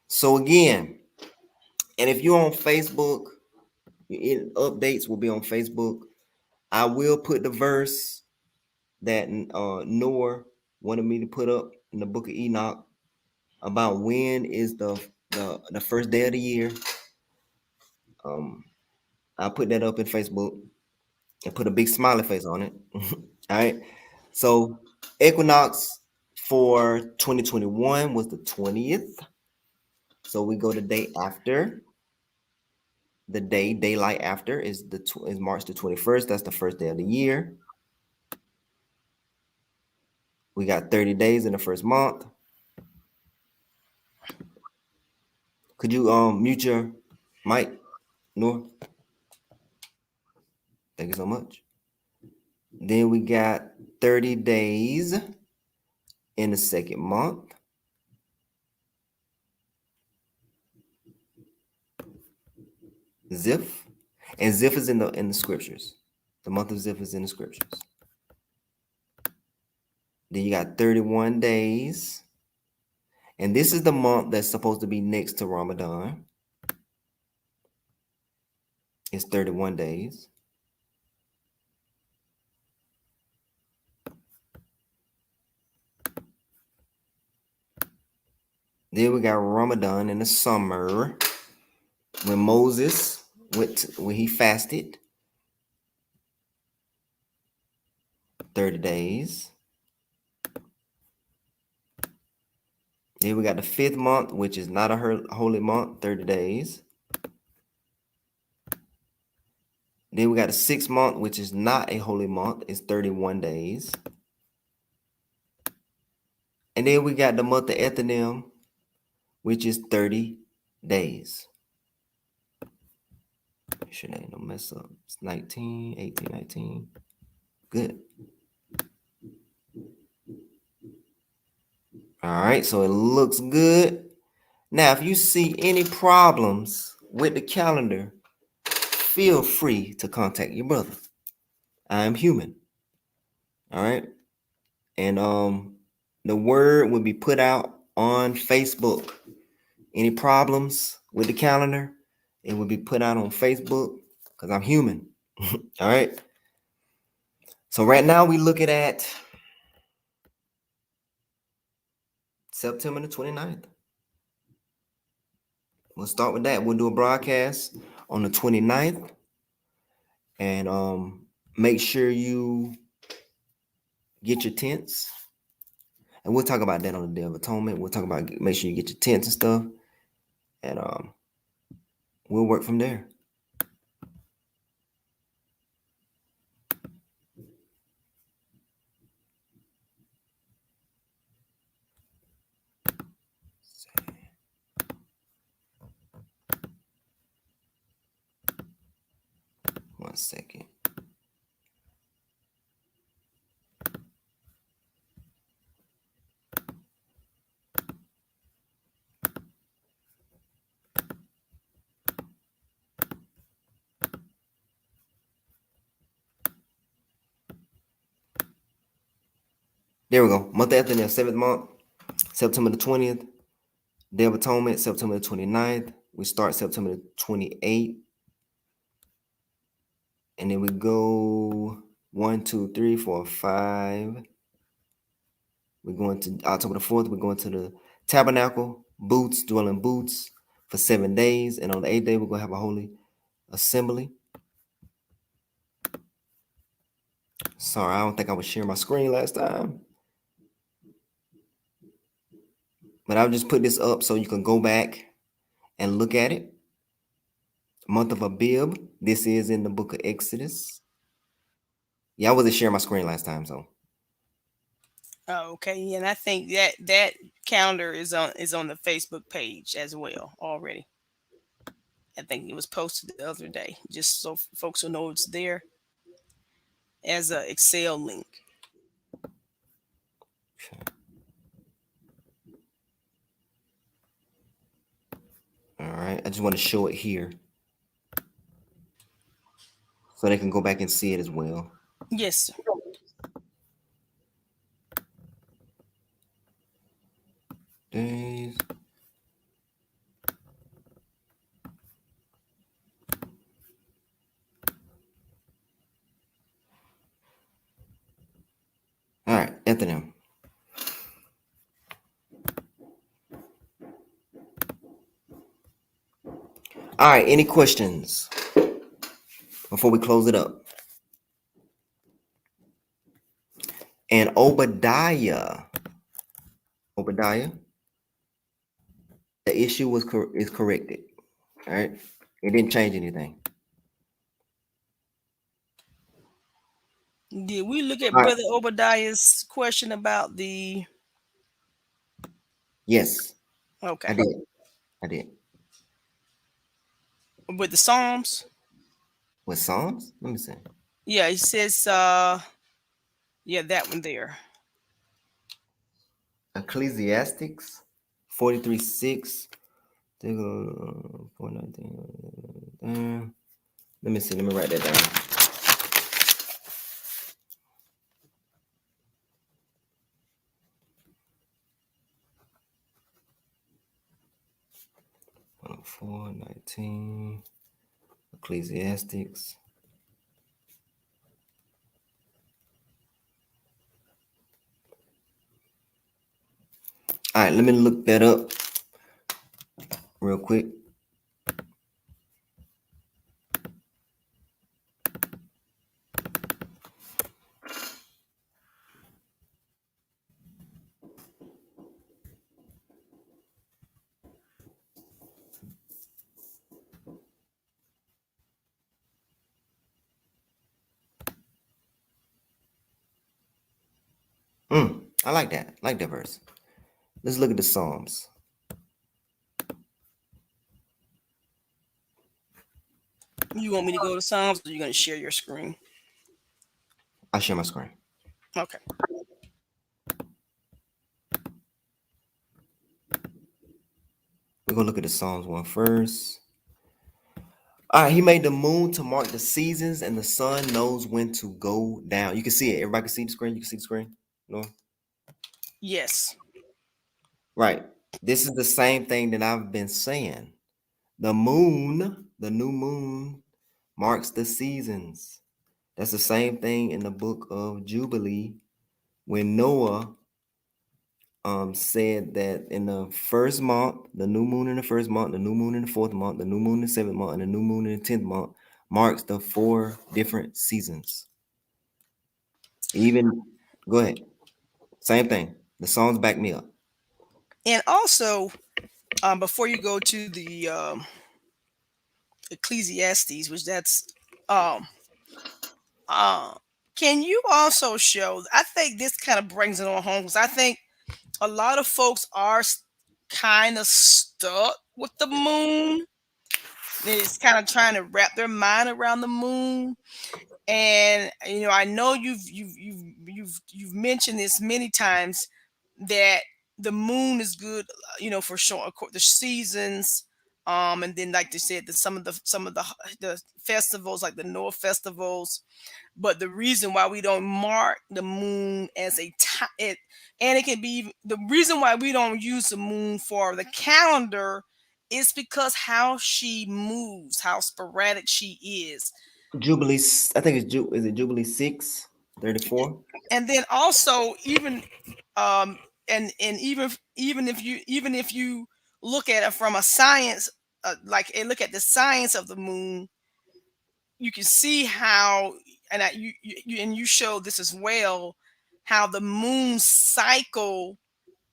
So again, and if you're on Facebook, updates will be on Facebook. I will put the verse that Noah wanted me to put up in the Book of Enoch about when is the first day of the year. I'll put that up in Facebook and put a big smiley face on it. All right. So equinox for 2021 was the 20th. So we go the day after. The daylight after is is March the 21st. That's the first day of the year. We got 30 days in the first month. Could you mute your mic, Noor? Thank you so much. Then we got 30 days in the second month. Ziph. And Ziph is in the scriptures. The month of Ziph is in the scriptures. Then you got 31 days. And this is the month that's supposed to be next to Ramadan. It's 31 days. Then we got Ramadan in the summer when Moses when he fasted 30 days. Then we got the 5th month, which is not a holy month, 30 days. Then we got the 6th month, which is not a holy month, it's 31 days. And then we got the month of Eth'anim, which is 30 days. Make sure that ain't no mess up. It's 19, 18, 19. Good. All right, so it looks good. Now, if you see any problems with the calendar, feel free to contact your brother. I am human. All right. And the word will be put out on Facebook. Any problems with the calendar, it will be put out on Facebook because I'm human. All right. So right now we looking at September the 29th. We'll start with that. We'll do a broadcast on the 29th. And make sure you get your tents. And we'll talk about that on the Day of Atonement. We'll talk about make sure you get your tents and stuff. And we'll work from there. One second. There we go. Month after the 7th month, September the 20th. Day of Atonement, September the 29th. We start September the 28th. And then we go 1, 2, 3, 4, 5. We're going to October the 4th. We're going to the Tabernacle, booths, dwelling booths for 7 days. And on the 8th day, we're going to have a holy assembly. Sorry, I don't think I was sharing my screen last time. But I'll just put this up so you can go back and look at it. Month of Abib. This is in the book of Exodus. Yeah, I wasn't sharing my screen last time, so. Oh, okay. And I think that calendar is on the Facebook page as well already. I think it was posted the other day, just so folks will know it's there as a Excel link. All right, I just want to show it here so they can go back and see it as well. Yes, sir. days. All right, Eth'anim. All right, any questions before we close it up? And Obadiah, the issue is corrected. All right, it didn't change anything. Did we look at All right. Brother Obadiah's question about the? Yes, I Okay, did. I did. with the Psalms? With Psalms? Let me see. Yeah, he says, yeah, that one there. Ecclesiastics 43:6. 419. Let me see. Let me write that down. Oh, 419. Ecclesiastics. All right, let me look that up real quick. I like that. I like that verse. Let's look at the Psalms. You want me to go to Psalms, or you going to share your screen? I'll share my screen. Okay. We're gonna look at the Psalms one first. All right, he made the moon to mark the seasons, and the sun knows when to go down. You can see it. Everybody can see the screen. You can see the screen. No, Yes. right. This is the same thing that I've been saying. The moon, the new moon, marks the seasons. That's the same thing in the book of Jubilee when Noah said that in the first month, the new moon in the first month, the new moon in the fourth month, the new moon in the seventh month, and the new moon in the 10th month marks the 4 different seasons. Even go ahead. Same thing. The songs back me up. And also, before you go to the Ecclesiastes, which that's um uh, can you also show? I think this kind of brings it on home because I think a lot of folks are kind of stuck with the moon. It's kind of trying to wrap their mind around the moon. And I know you've mentioned this many times that the moon is good, for showing the seasons. And then, like they said, that some of the festivals, like the Noah festivals. But the reason why we don't mark the moon as a time, and it can be the reason why we don't use the moon for the calendar is because how she moves, how sporadic she is. Jubilee, I think it's is it Jubilee 6:34? And then also, even and even if you look at it from a science, like, and look at the science of the moon, you can see how, and you show this as well, how the moon cycle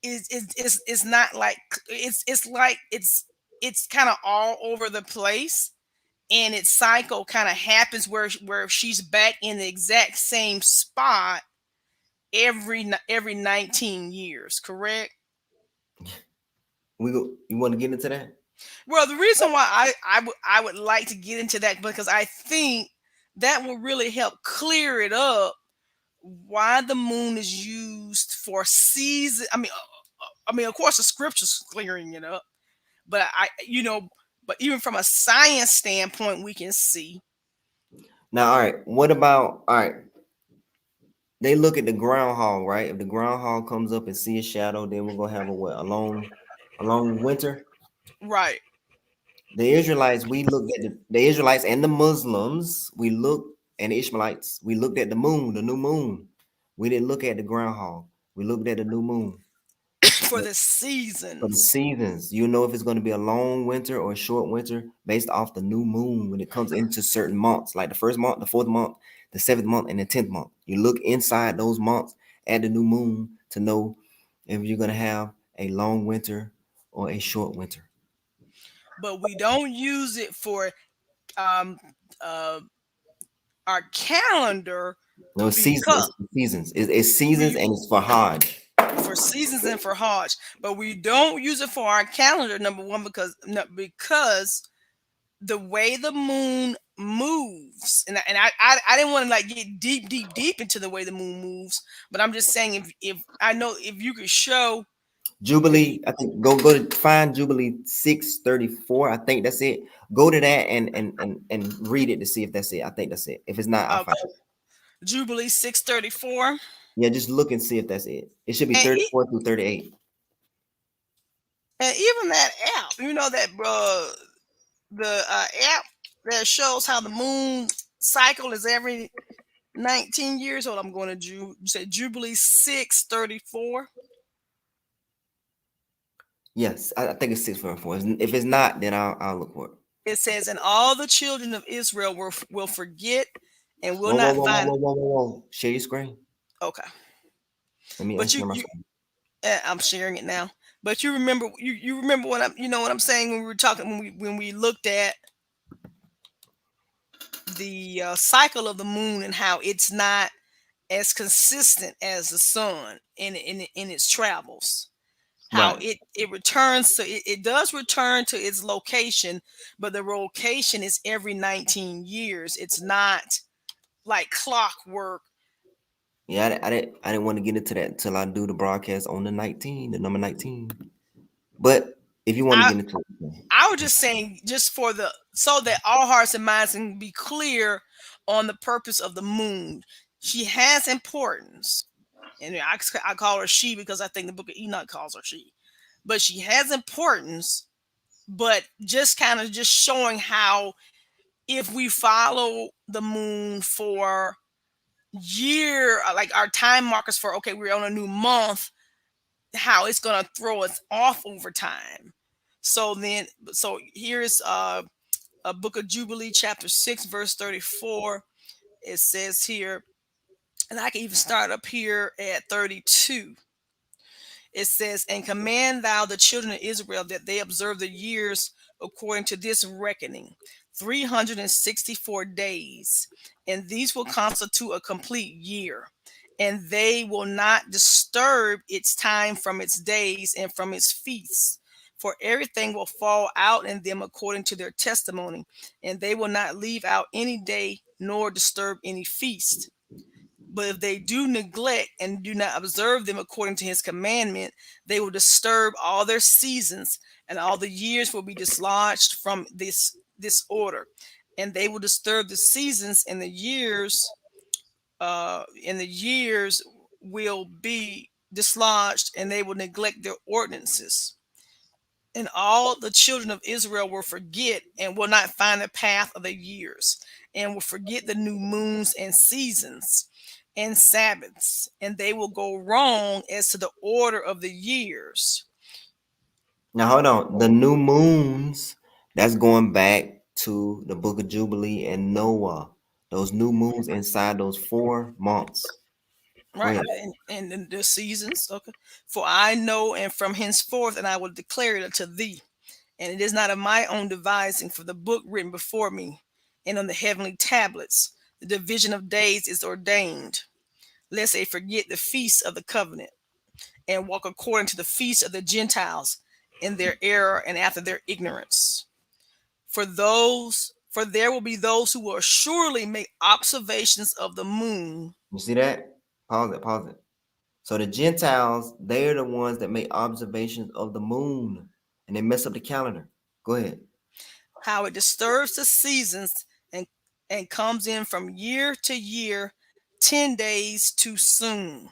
is not like, it's like it's kind of all over the place, and its cycle kind of happens where she's back in the exact same spot every 19 years, correct? You want to get into that? Well, the reason why I would like to get into that, because I think that will really help clear it up, why the moon is used for season. I mean, of course, the scripture's clearing it up, but but even from a science standpoint, we can see. Now, all right. What about all right? they look at the groundhog, right? If the groundhog comes up and see a shadow, then we're gonna have a what? A long winter. Right. The Israelites, we looked at the Israelites and the Muslims. We looked and the Ishmaelites. We looked at the moon, the new moon. We didn't look at the groundhog. We looked at the new moon. For the For the seasons. seasons, you know if it's going to be a long winter or a short winter based off the new moon when it comes into certain months, like the first month, the fourth month, the seventh month, and the 10th month. You look inside those months at the new moon to know if you're going to have a long winter or a short winter. But we don't use it for um uh our calendar No, it's seasons. because It's seasons. It's seasons we and it's for Hajj. for seasons and for Hajj, but we don't use it for our calendar. Number one, because no, because the way the moon moves, and I didn't want to like get deep into the way the moon moves, but I'm just saying if I know if you could show the Jubilee, I think go to find Jubilee 634. I think that's it. Go to that and read it to see if that's it. I think that's it. If it's not, I'll uh, find it. Jubilee 634, Yeah, just look and see if that's it. It should be and 34 through 38. and even that app, that the app that shows how the moon cycle is every 19 years old. I'm going to you said Jubilee 634. Yes, I think it's 644. If it's not, then I'll look for it. It says, and all the children of Israel will forget and will Whoa, whoa, not whoa, whoa, find. whoa, whoa, whoa, whoa. Share your screen. Okay, Let me but share my screen. I'm sharing it now. But you remember what I'm saying when we were talking when we looked at the cycle of the moon and how it's not as consistent as the sun in its travels. How Right. it returns to it does return to its location, but the location is every 19 years. It's not like clockwork. Yeah, I didn't want to get into that until I do the broadcast on the 19, the number 19. But if you want to I get into it, I was just saying, just for the so that our hearts and minds can be clear on the purpose of the moon. She has importance, and I call her she because I think the Book of Enoch calls her she. But she has importance, but just kind of just showing how if we follow the moon for like our time markers for okay, we're on a new month, how it's going to throw us off over time. So here's a Book of Jubilee chapter 6 verse 34. It says here, and I can even start up here at 32. It says, and command thou the children of Israel that they observe the years according to this reckoning, 364 days, and these will constitute a complete year. And they will not disturb its time from its days and from its feasts. For everything will fall out in them according to their testimony, and they will not leave out any day nor disturb any feast. But if they do neglect and do not observe them according to his commandment, they will disturb all their seasons, and all the years will be dislodged from this order. And they will disturb the seasons, and the years will be dislodged, and they will neglect their ordinances. And all the children of Israel will forget and will not find the path of the years, and will forget the new moons and seasons and Sabbaths, and they will go wrong as to the order of the years. now hold on. The new moons, that's going back to the Book of Jubilee and Noah. Those new moons inside those 4 months. Go Right, ahead. and the seasons. Okay, for I know, and from henceforth, and I will declare it unto thee. And it is not of my own devising, for the book written before me, and on the heavenly tablets, the division of days is ordained, lest they forget the feast of the covenant, and walk according to the feast of the Gentiles in their error and after their ignorance. For there will be those who will surely make observations of the moon. You see that? Pause it, pause it. So the Gentiles, they're the ones that make observations of the moon and they mess up the calendar. Go ahead. How it disturbs the seasons and comes in from year to year, 10 days too soon.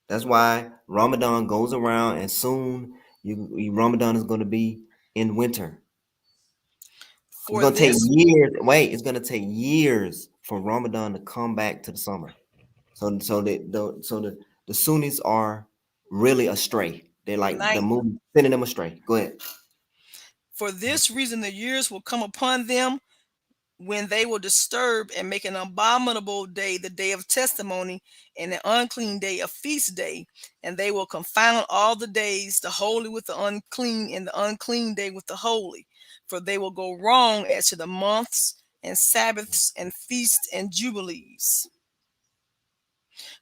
That's why Ramadan goes around, and soon Ramadan is going to be in winter. It's For going to take this, years. Wait, it's going to take years for Ramadan to come back to the summer. So the Sunnis are really astray. They're like the night, moon sending them astray. Go ahead. for this reason, the years will come upon them when they will disturb and make an abominable day the day of testimony, and an unclean day a feast day, and they will confound all the days, the holy with the unclean, and the unclean day with the holy. For they will go wrong as to the months and Sabbaths and feasts and jubilees.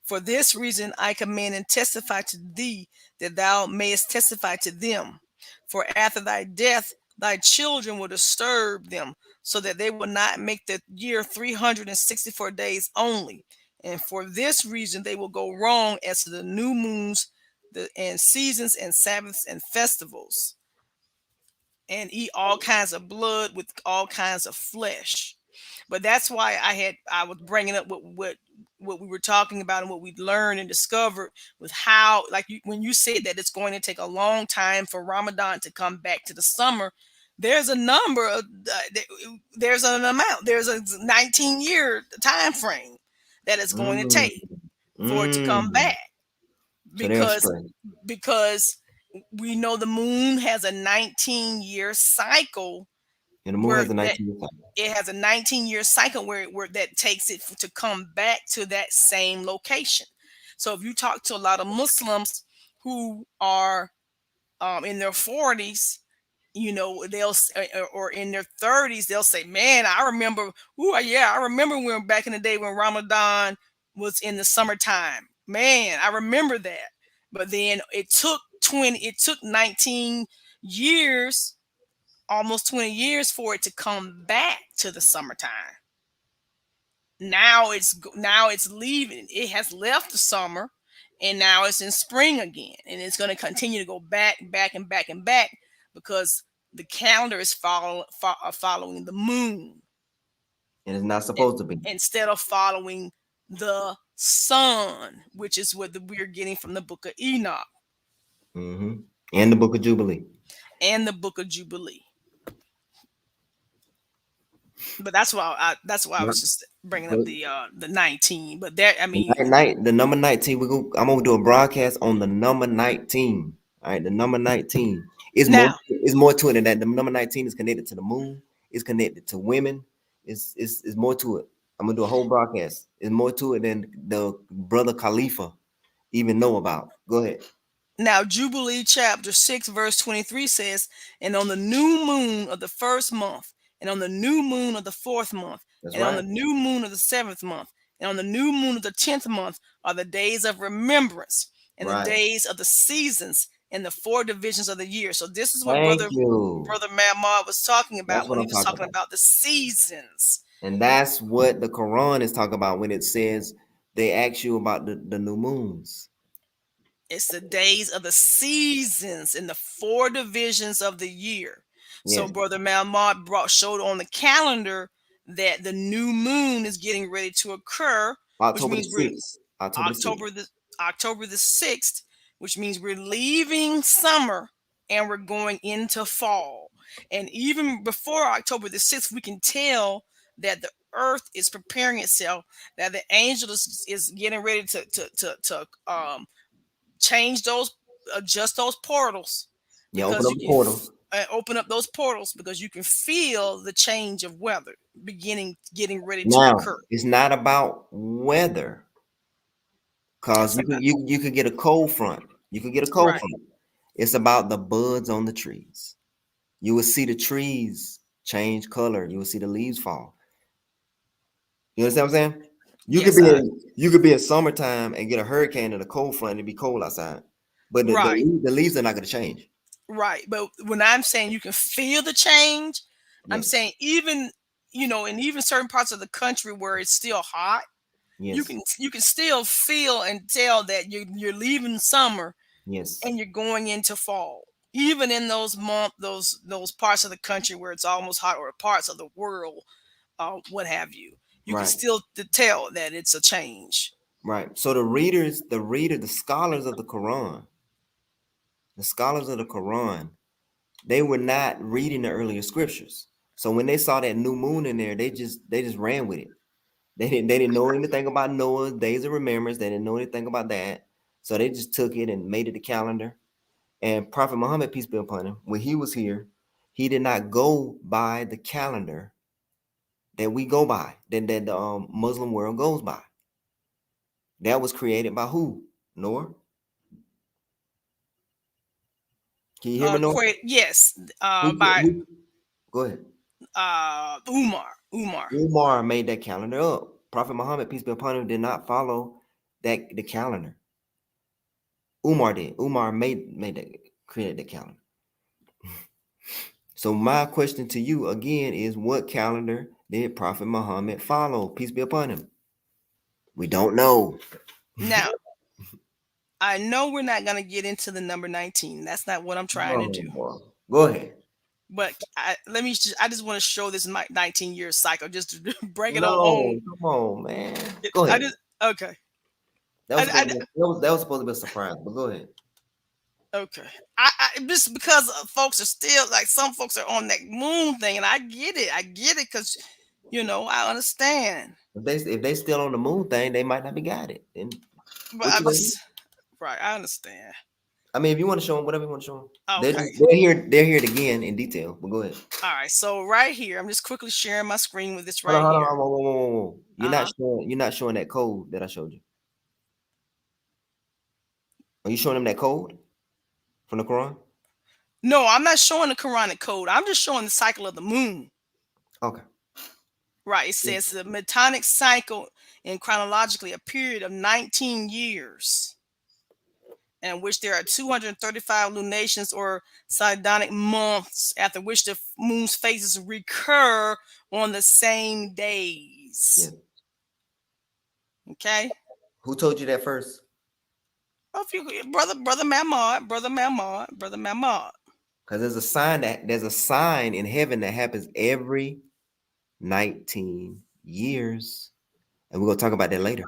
For this reason I command and testify to thee, that thou mayest testify to them. For after thy death thy children will disturb them, so that they will not make the year 364 days only. And for this reason they will go wrong as to the new moons, and seasons and Sabbaths and festivals, and eat all kinds of blood with all kinds of flesh. But that's why I was bringing up what we were talking about and what we learned and discovered with how, like when you said that it's going to take a long time for Ramadan to come back to the summer. There's a number of there's an amount, there's a 19-year time frame that it's going to Mm, take for it to come mm. back, So they're because astray. because we know the moon has a 19-year cycle, And the moon where has a that 19-year cycle. it has a 19-year cycle where that takes it to come back to that same location. So if you talk to a lot of Muslims who are in their 40s, or in their 30s, they'll say, "Man, I remember. Ooh, yeah, I remember when back in the day when Ramadan was in the summertime. Man, I remember that." But then it took 19 years, almost 20 years, for it to come back to the summertime. Now it's leaving. It has left the summer, and now it's in spring again, and it's going to continue to go back, back, and back, and back, because the calendar is following the moon, And it's not i- supposed to be. instead of following the sun, which is what we're getting from the Book of Enoch Hmm. And the Book of Jubilee. and the Book of Jubilee. But that's why I Yep. was just bringing up But the 19. But there, I the mean, the number 19, I'm gonna do a broadcast on the number 19. All right, the number 19 now is more to it than that. The number 19 is connected to the moon, it's connected to women, it's more to it. I'm gonna do a whole broadcast. It's more to it than the brother Khalifa even know about. Go ahead. Now, Jubilee chapter 6, verse 23 says, "And on the new moon of the first month, and on the new moon of the fourth month, That's and on the right. new moon of the seventh month, and on the new moon of the 10th month are the days of remembrance, and the Right. days of the seasons, and the four divisions of the year." So this is what Thank you. brother Malmadh was talking That's about what when he I'm was talking talking about. about the seasons. And that's what the Quran is talking about when it says they ask you about the new moons. It's the days of the seasons in the four divisions of the year. So Yes. Brother Malmont showed on the calendar that the new moon is getting ready to occur, which October the means we're 6th. October the 6th. October the October the 6th, which means we're leaving summer and we're going into fall. And even before October the 6th, we can tell that the earth is preparing itself, that the angel is getting ready to change those, adjust those portals, Yeah, open because up you the can portals. open up those portals, because you can feel the change of weather getting ready to Now, occur. it's not about weather, because It's about you could get a cold front. You could get a cold right, front. It's about the buds on the trees. You will see the trees change color. You will see the leaves fall. You understand what I'm saying? yes, I You could be in summertime and get a hurricane and a cold front and it be cold outside. But right, the leaves are not going to change. right. But when I'm saying you can feel the change, I'm Yes. saying even, in even certain parts of the country where it's still hot, Yes. you can still feel and tell that you're leaving summer Yes. and you're going into fall, even in those parts of the country where it's almost hot, or parts of the world, what have you. You can Right. still tell that it's a change. Right. So the scholars of the Quran, they were not reading the earlier scriptures. So when they saw that new moon in there, they just ran with it. They didn't know anything about Noah's days of remembrance. They didn't know anything about that. So they just took it and made it a calendar. And Prophet Muhammad, peace be upon him, when he was here, he did not go by the calendar that we go by, that the Muslim world goes by. That was created by who? Noah? Can you hear me, Noah? Yes, Who, by who, Go ahead. Umar. Umar made that calendar up. Prophet Muhammad, peace be upon him, did not follow the calendar. Umar did. Umar made that created the calendar. So my question to you again is, what calendar did Prophet Muhammad follow? Peace be upon him. We don't know. Now, I know we're not going to get into the number 19. That's not what I'm trying to Oh, do. boy. Go ahead. But I just want to show this 19-year cycle just to bring it on No, home. come on, man. Go I ahead. just okay. That was supposed to be, that was supposed to be a surprise, but go ahead. Okay. Just because folks are still like some folks are on that moon thing, and I get it. Because I understand. If they still on the moon thing, they might not be got it. And But what I'm you gonna do? just right. I understand. I mean, if you want to show them whatever you want to show them, Okay. they're here again in detail. But go ahead. All right. So right here, I'm just quickly sharing my screen with this Hold on, right hold here. on, whoa, whoa, whoa, whoa, whoa. Uh-huh. You're not showing that code that I showed you. Are you showing them that code from the Quran? No, I'm not showing the Quranic code. I'm just showing the cycle of the moon. Okay. Right. It says the metonic cycle in chronologically a period of 19 years, in which there are 235 lunations or Sidonic months, after which the moon's phases recur on the same days. Yeah. Okay. Who told you that first? Well, if you, brother Malmadh. Because there's a sign in heaven that happens every 19 years. And we're gonna talk about that later.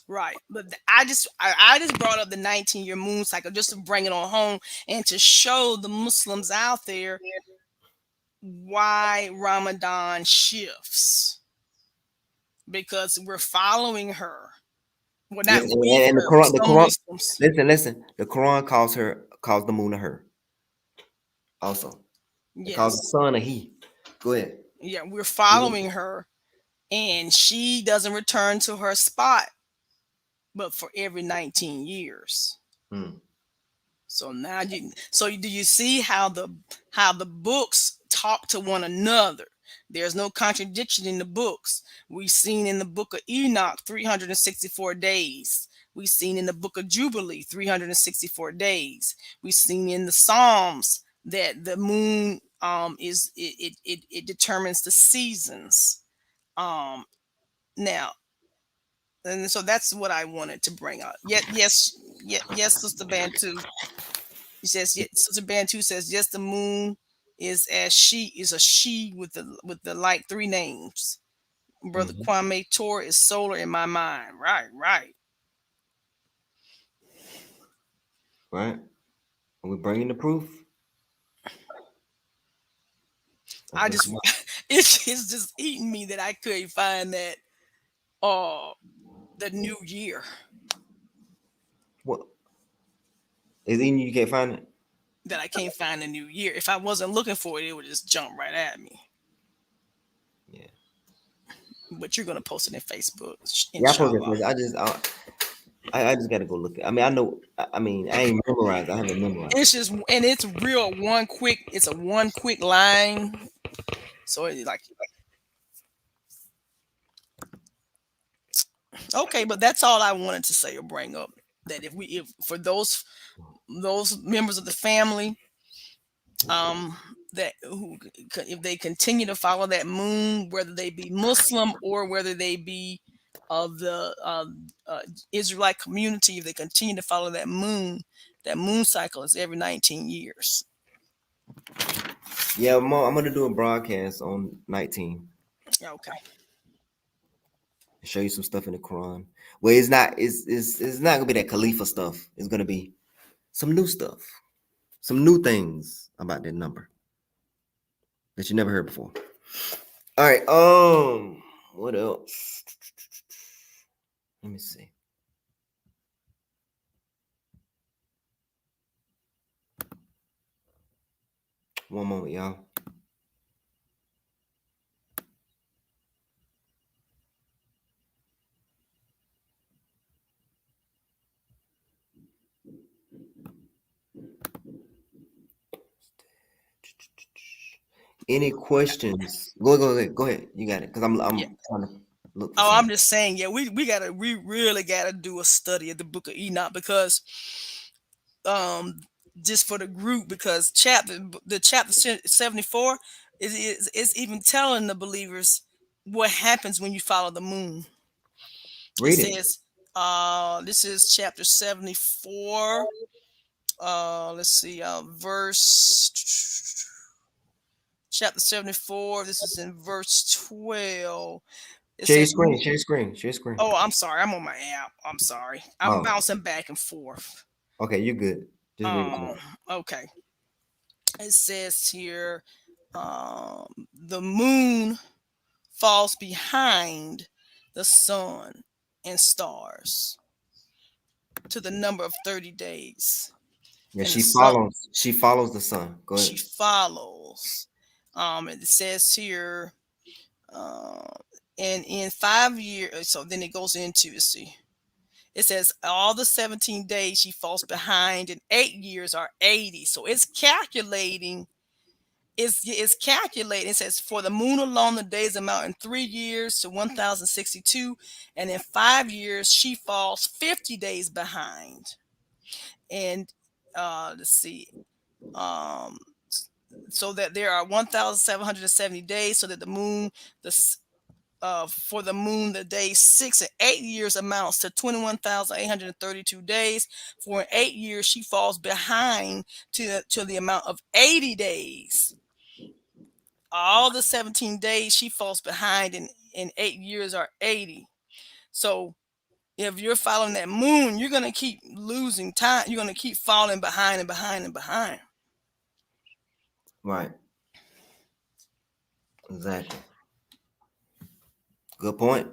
Right. But I just brought up the 19-year moon cycle just to bring it on home and to show the Muslims out there why Ramadan shifts. Because we're following her. Well, not Yes, we, and the some Quran, Muslims. listen. The Quran calls the moon a her. Also, it calls the Yes. sun a he. Go ahead. Yeah, we're following her, and she doesn't return to her spot, but for every 19 years. Hmm. So now do you see how the books talk to one another? There's no contradiction in the books. We've seen in the Book of Enoch 364 days. We've seen in the Book of Jubilee 364 days. We've seen in the Psalms that the moon it determines the seasons. Now, and so that's what I wanted to bring out. Yes, Sister Bantu. He says, yes, Sister Bantu says, yes, the moon is a she with the like three names. Brother Mhm. Kwame Tor is solar in my mind. Right. Right. And we're bringing the proof. I just it's just eating me that I couldn't find that the new year. What is in you? You can't find it. That I can't find the new year. If I wasn't looking for it, it would just jump right at me. Yeah. But you're gonna post it in Facebook, Yeah. I posted inshallah. it. I just gotta go look at. I mean, I know. I mean, I ain't memorized. I haven't memorized. It's just and it's real one quick. It's a one quick line. So it's like okay, but that's all I wanted to say or bring up. That if for those members of the family, that who if they continue to follow that moon, whether they be Muslim or whether they be of the Israelite community, if they continue to follow that moon cycle is every 19 years. Yeah, I'm gonna do a broadcast on 19. Okay. Show you some stuff in the Quran. Well, it's not gonna be that Khalifa stuff. It's gonna be some new stuff, some new things about that number that you never heard before. All right. What else? Let me see. One moment, y'all. Any questions? Go ahead. You got it. Because I'm Yeah. trying to look for Oh, something. I'm just saying, yeah, we really gotta do a study of the Book of Enoch, because just for the group, because chapter 74 is even telling the believers what happens when you follow the moon. It Read it. says, this is chapter 74. Let's see, verse chapter 74. This is in verse 12. It Share your says, screen. Share your screen. Share your screen. oh, I'm sorry, I'm on my app. I'm sorry. I'm Oh, bouncing back and forth. okay. You're good. Just read it. Okay. It says here, the moon falls behind the sun and stars to the number of 30 days. Yeah, And the sun, she follows the sun. Go she ahead. follows. It says here, uh, and in 5 years, so then it goes into, let's see. It says all the 17 days she falls behind, and 8 years are 80. So it's calculating. It's calculating. It says for the moon alone, the days amount in 3 years to 1,062, and in 5 years she falls 50 days behind. And let's see, um, so that there are 1,770 days, so that the moon, for the moon, the days 6 and 8 years amounts to 21,832 days. For 8 years, she falls behind to the amount of 80 days. All the 17 days she falls behind in 8 years are 80. So if you're following that moon, you're gonna keep losing time. You're gonna keep falling behind and behind and behind. Right. Exactly. Good point.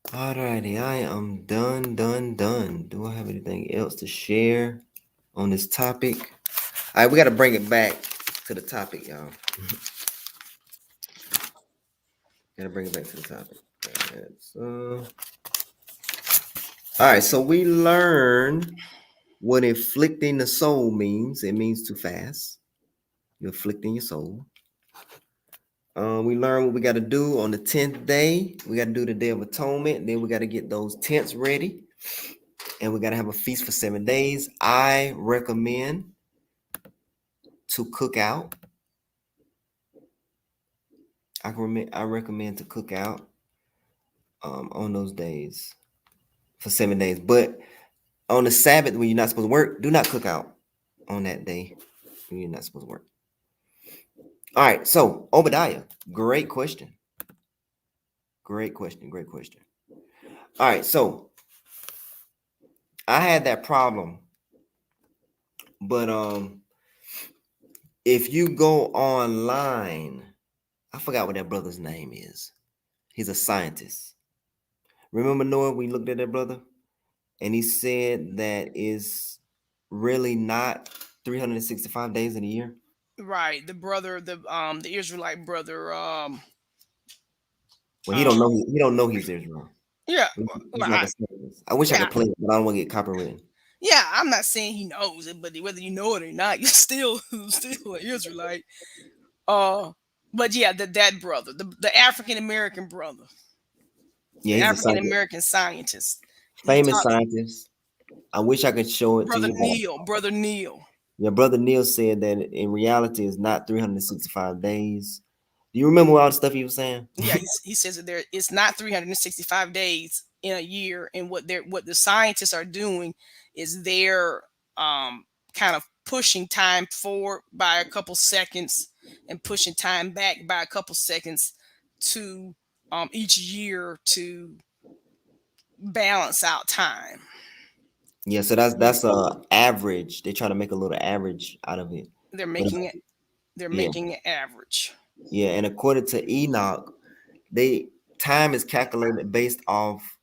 Alrighty, I am done. Do I have anything else to share on this topic? All right, we got to bring it back to the topic, y'all. Got to bring it back to the topic. All right, so we learned what afflicting the soul means. It means to fast. You're afflicting your soul. We learned what we got to do on the 10th day. We got to do the Day of Atonement. Then we got to get those tents ready. And we got to have a feast for 7 days. I recommend to cook out. I recommend to cook out on those days for 7 days. But on the Sabbath, when you're not supposed to work, do not cook out on that day when you're not supposed to work. All right, so Obadiah, great question. Great question. All right, so I had that problem, but if you go online, I forgot what that brother's name is. He's a scientist. Remember, Noah, we looked at that brother, and he said that is really not 365 days in a year. Right, the Israelite brother. Well, he don't know. He don't know he's Israel. Yeah, He's like a scientist. I wish I yeah, could play it, but I don't want to get copyrighted. yeah. I'm not saying he knows it, but whether you know it or not, you're still still an Israelite. But yeah, that brother, the African American brother, Yeah, the he's a African scientist, American scientist. He famous taught scientist. I wish I could show it to you. Brother Neil. Your brother Neil said that in reality it's not 365 days. Do you remember all the stuff he was saying? Yeah, he says that it's not 365 days in a year, and what the scientists are doing is they're kind of pushing time forward by a couple seconds, and pushing time back by a couple seconds to each year to balance out time. Yeah, so that's a average. They try to make a little average out of it. They're But making it they're yeah, making it average. yeah, and according to Enoch, they time is calculated based off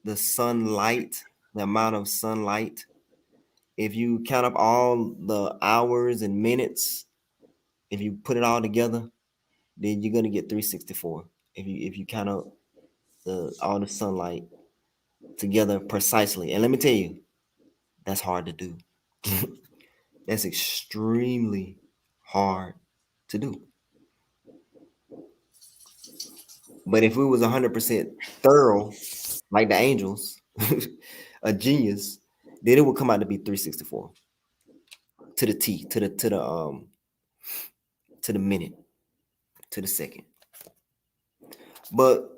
the sunlight, the amount of sunlight. If you count up all the hours and minutes, if you put it all together, then you're gonna get 364. If you count up all the sunlight together precisely. And let me tell you, that's hard to do. That's extremely hard to do. But if we was 100% thorough, like the angels, a genius, then it would come out to be 364 to the T, to the minute, to the second. But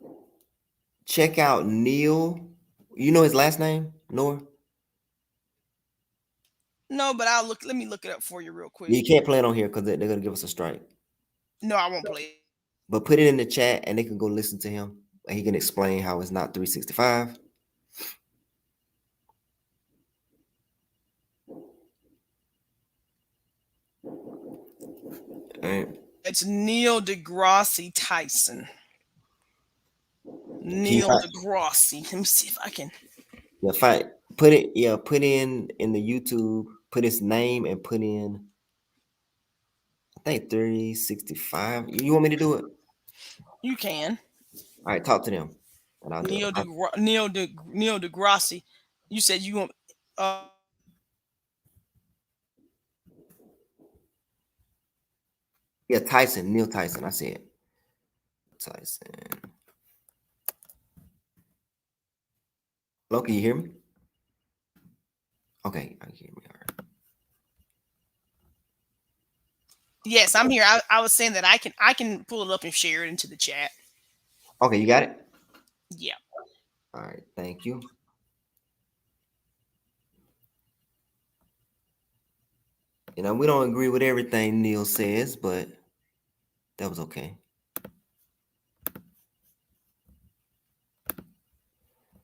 check out Neil. You know his last name, Noah? No, but I'll look. Let me look it up for you real quick. You can't play it on here because they're gonna give us a strike. No, I won't play it. But put it in the chat and they can go listen to him. And he can explain how it's not 365. All right. It's Neil deGrasse Tyson. Can you Neil find, deGrasse. Let me see if I can. put it, put in the YouTube, put his name and put in, I think 365. You want me to do it? You can. All right, talk to them. And I'll do it. Neil deGrasse. You said you want. Yeah, Tyson, Neil Tyson. I said Tyson. Hello, can you hear me? Okay, I can hear me. All right. Yes, I'm here. I was saying that I can pull it up and share it into the chat. Okay, you got it? Yeah. All right, thank you. You know, we don't agree with everything Neil says, but that was okay.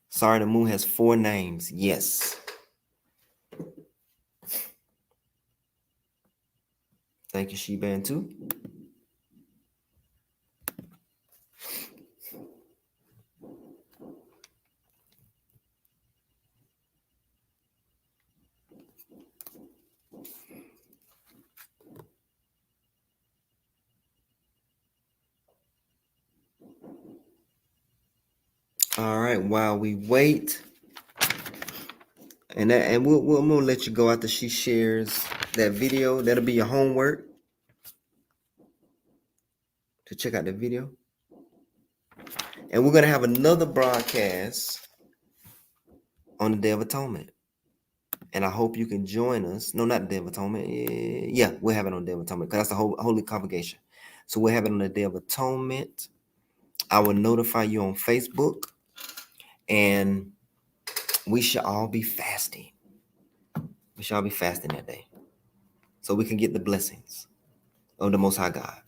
Sorry, the moon has 4 names. Yes. Thank you, She-Ban, too. All right, while we wait, and I'm gonna let you go after she shares that video. That'll be your homework to check out the video. And we're gonna have another broadcast on the Day of Atonement. And I hope you can join us. No, not the Day of Atonement. Yeah, we'll have it on the Day of Atonement because that's the Holy Convocation. So we'll have it on the Day of Atonement. I will notify you on Facebook, and we should all be fasting. We shall be fasting that day so we can get the blessings of the Most High God.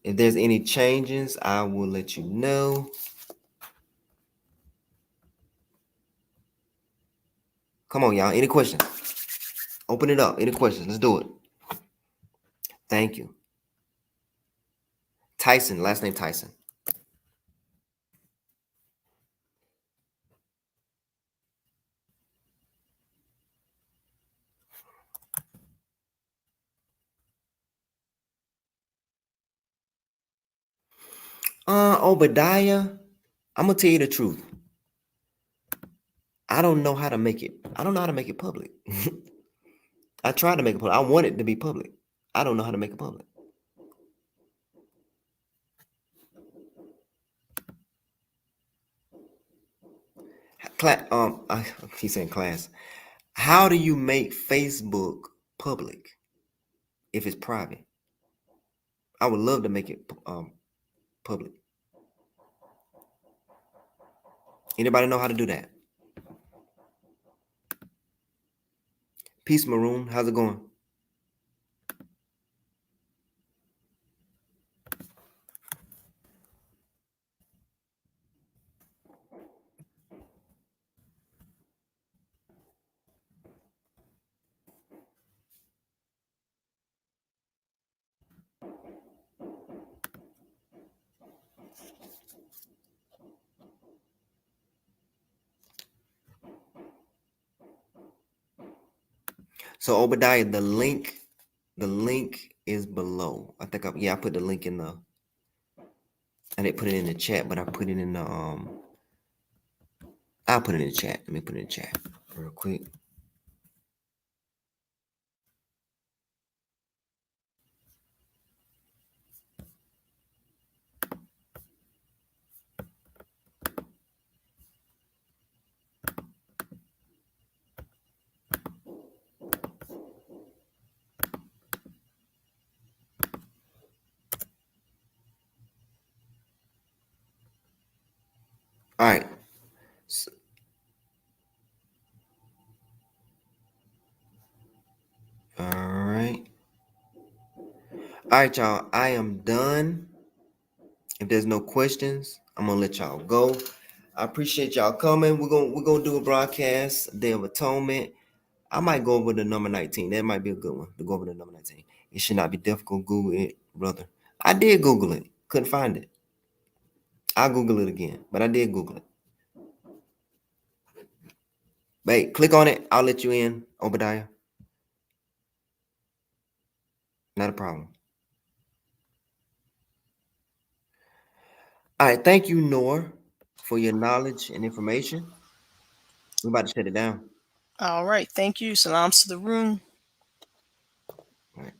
If there's any changes, I will let you know. Come on, y'all. Any questions? Open it up. Any questions? Let's do it. Thank you. Tyson, last name Tyson. Obadiah, I'm gonna tell you the truth. I don't know how to make it. I don't know how to make it public. I tried to make it public. I want it to be public. I don't know how to make it public. He's saying class. How do you make Facebook public if it's private? I would love to make it public. Anybody know how to do that? Peace, Maroon. How's it going? So Obadiah, the link is below. I think I put the link in the. I didn't put it in the chat, but I put it in the I'll put it in the chat. Let me put it in the chat real quick. All right. All right. All right, y'all. I am done. If there's no questions, I'm gonna let y'all go. I appreciate y'all coming. We're gonna do a broadcast, Day of Atonement. I might go over the number 19. That might be a good one to go over the number 19. It should not be difficult. Google it, brother. I did Google it. Couldn't find it. I'll Google it again, but I did Google it. Wait, click on it. I'll let you in, Obadiah. Not a problem. All right, thank you, Noor, for your knowledge and information. We're about to shut it down. All right. Thank you. Salams to the room. All right.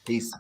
Peace.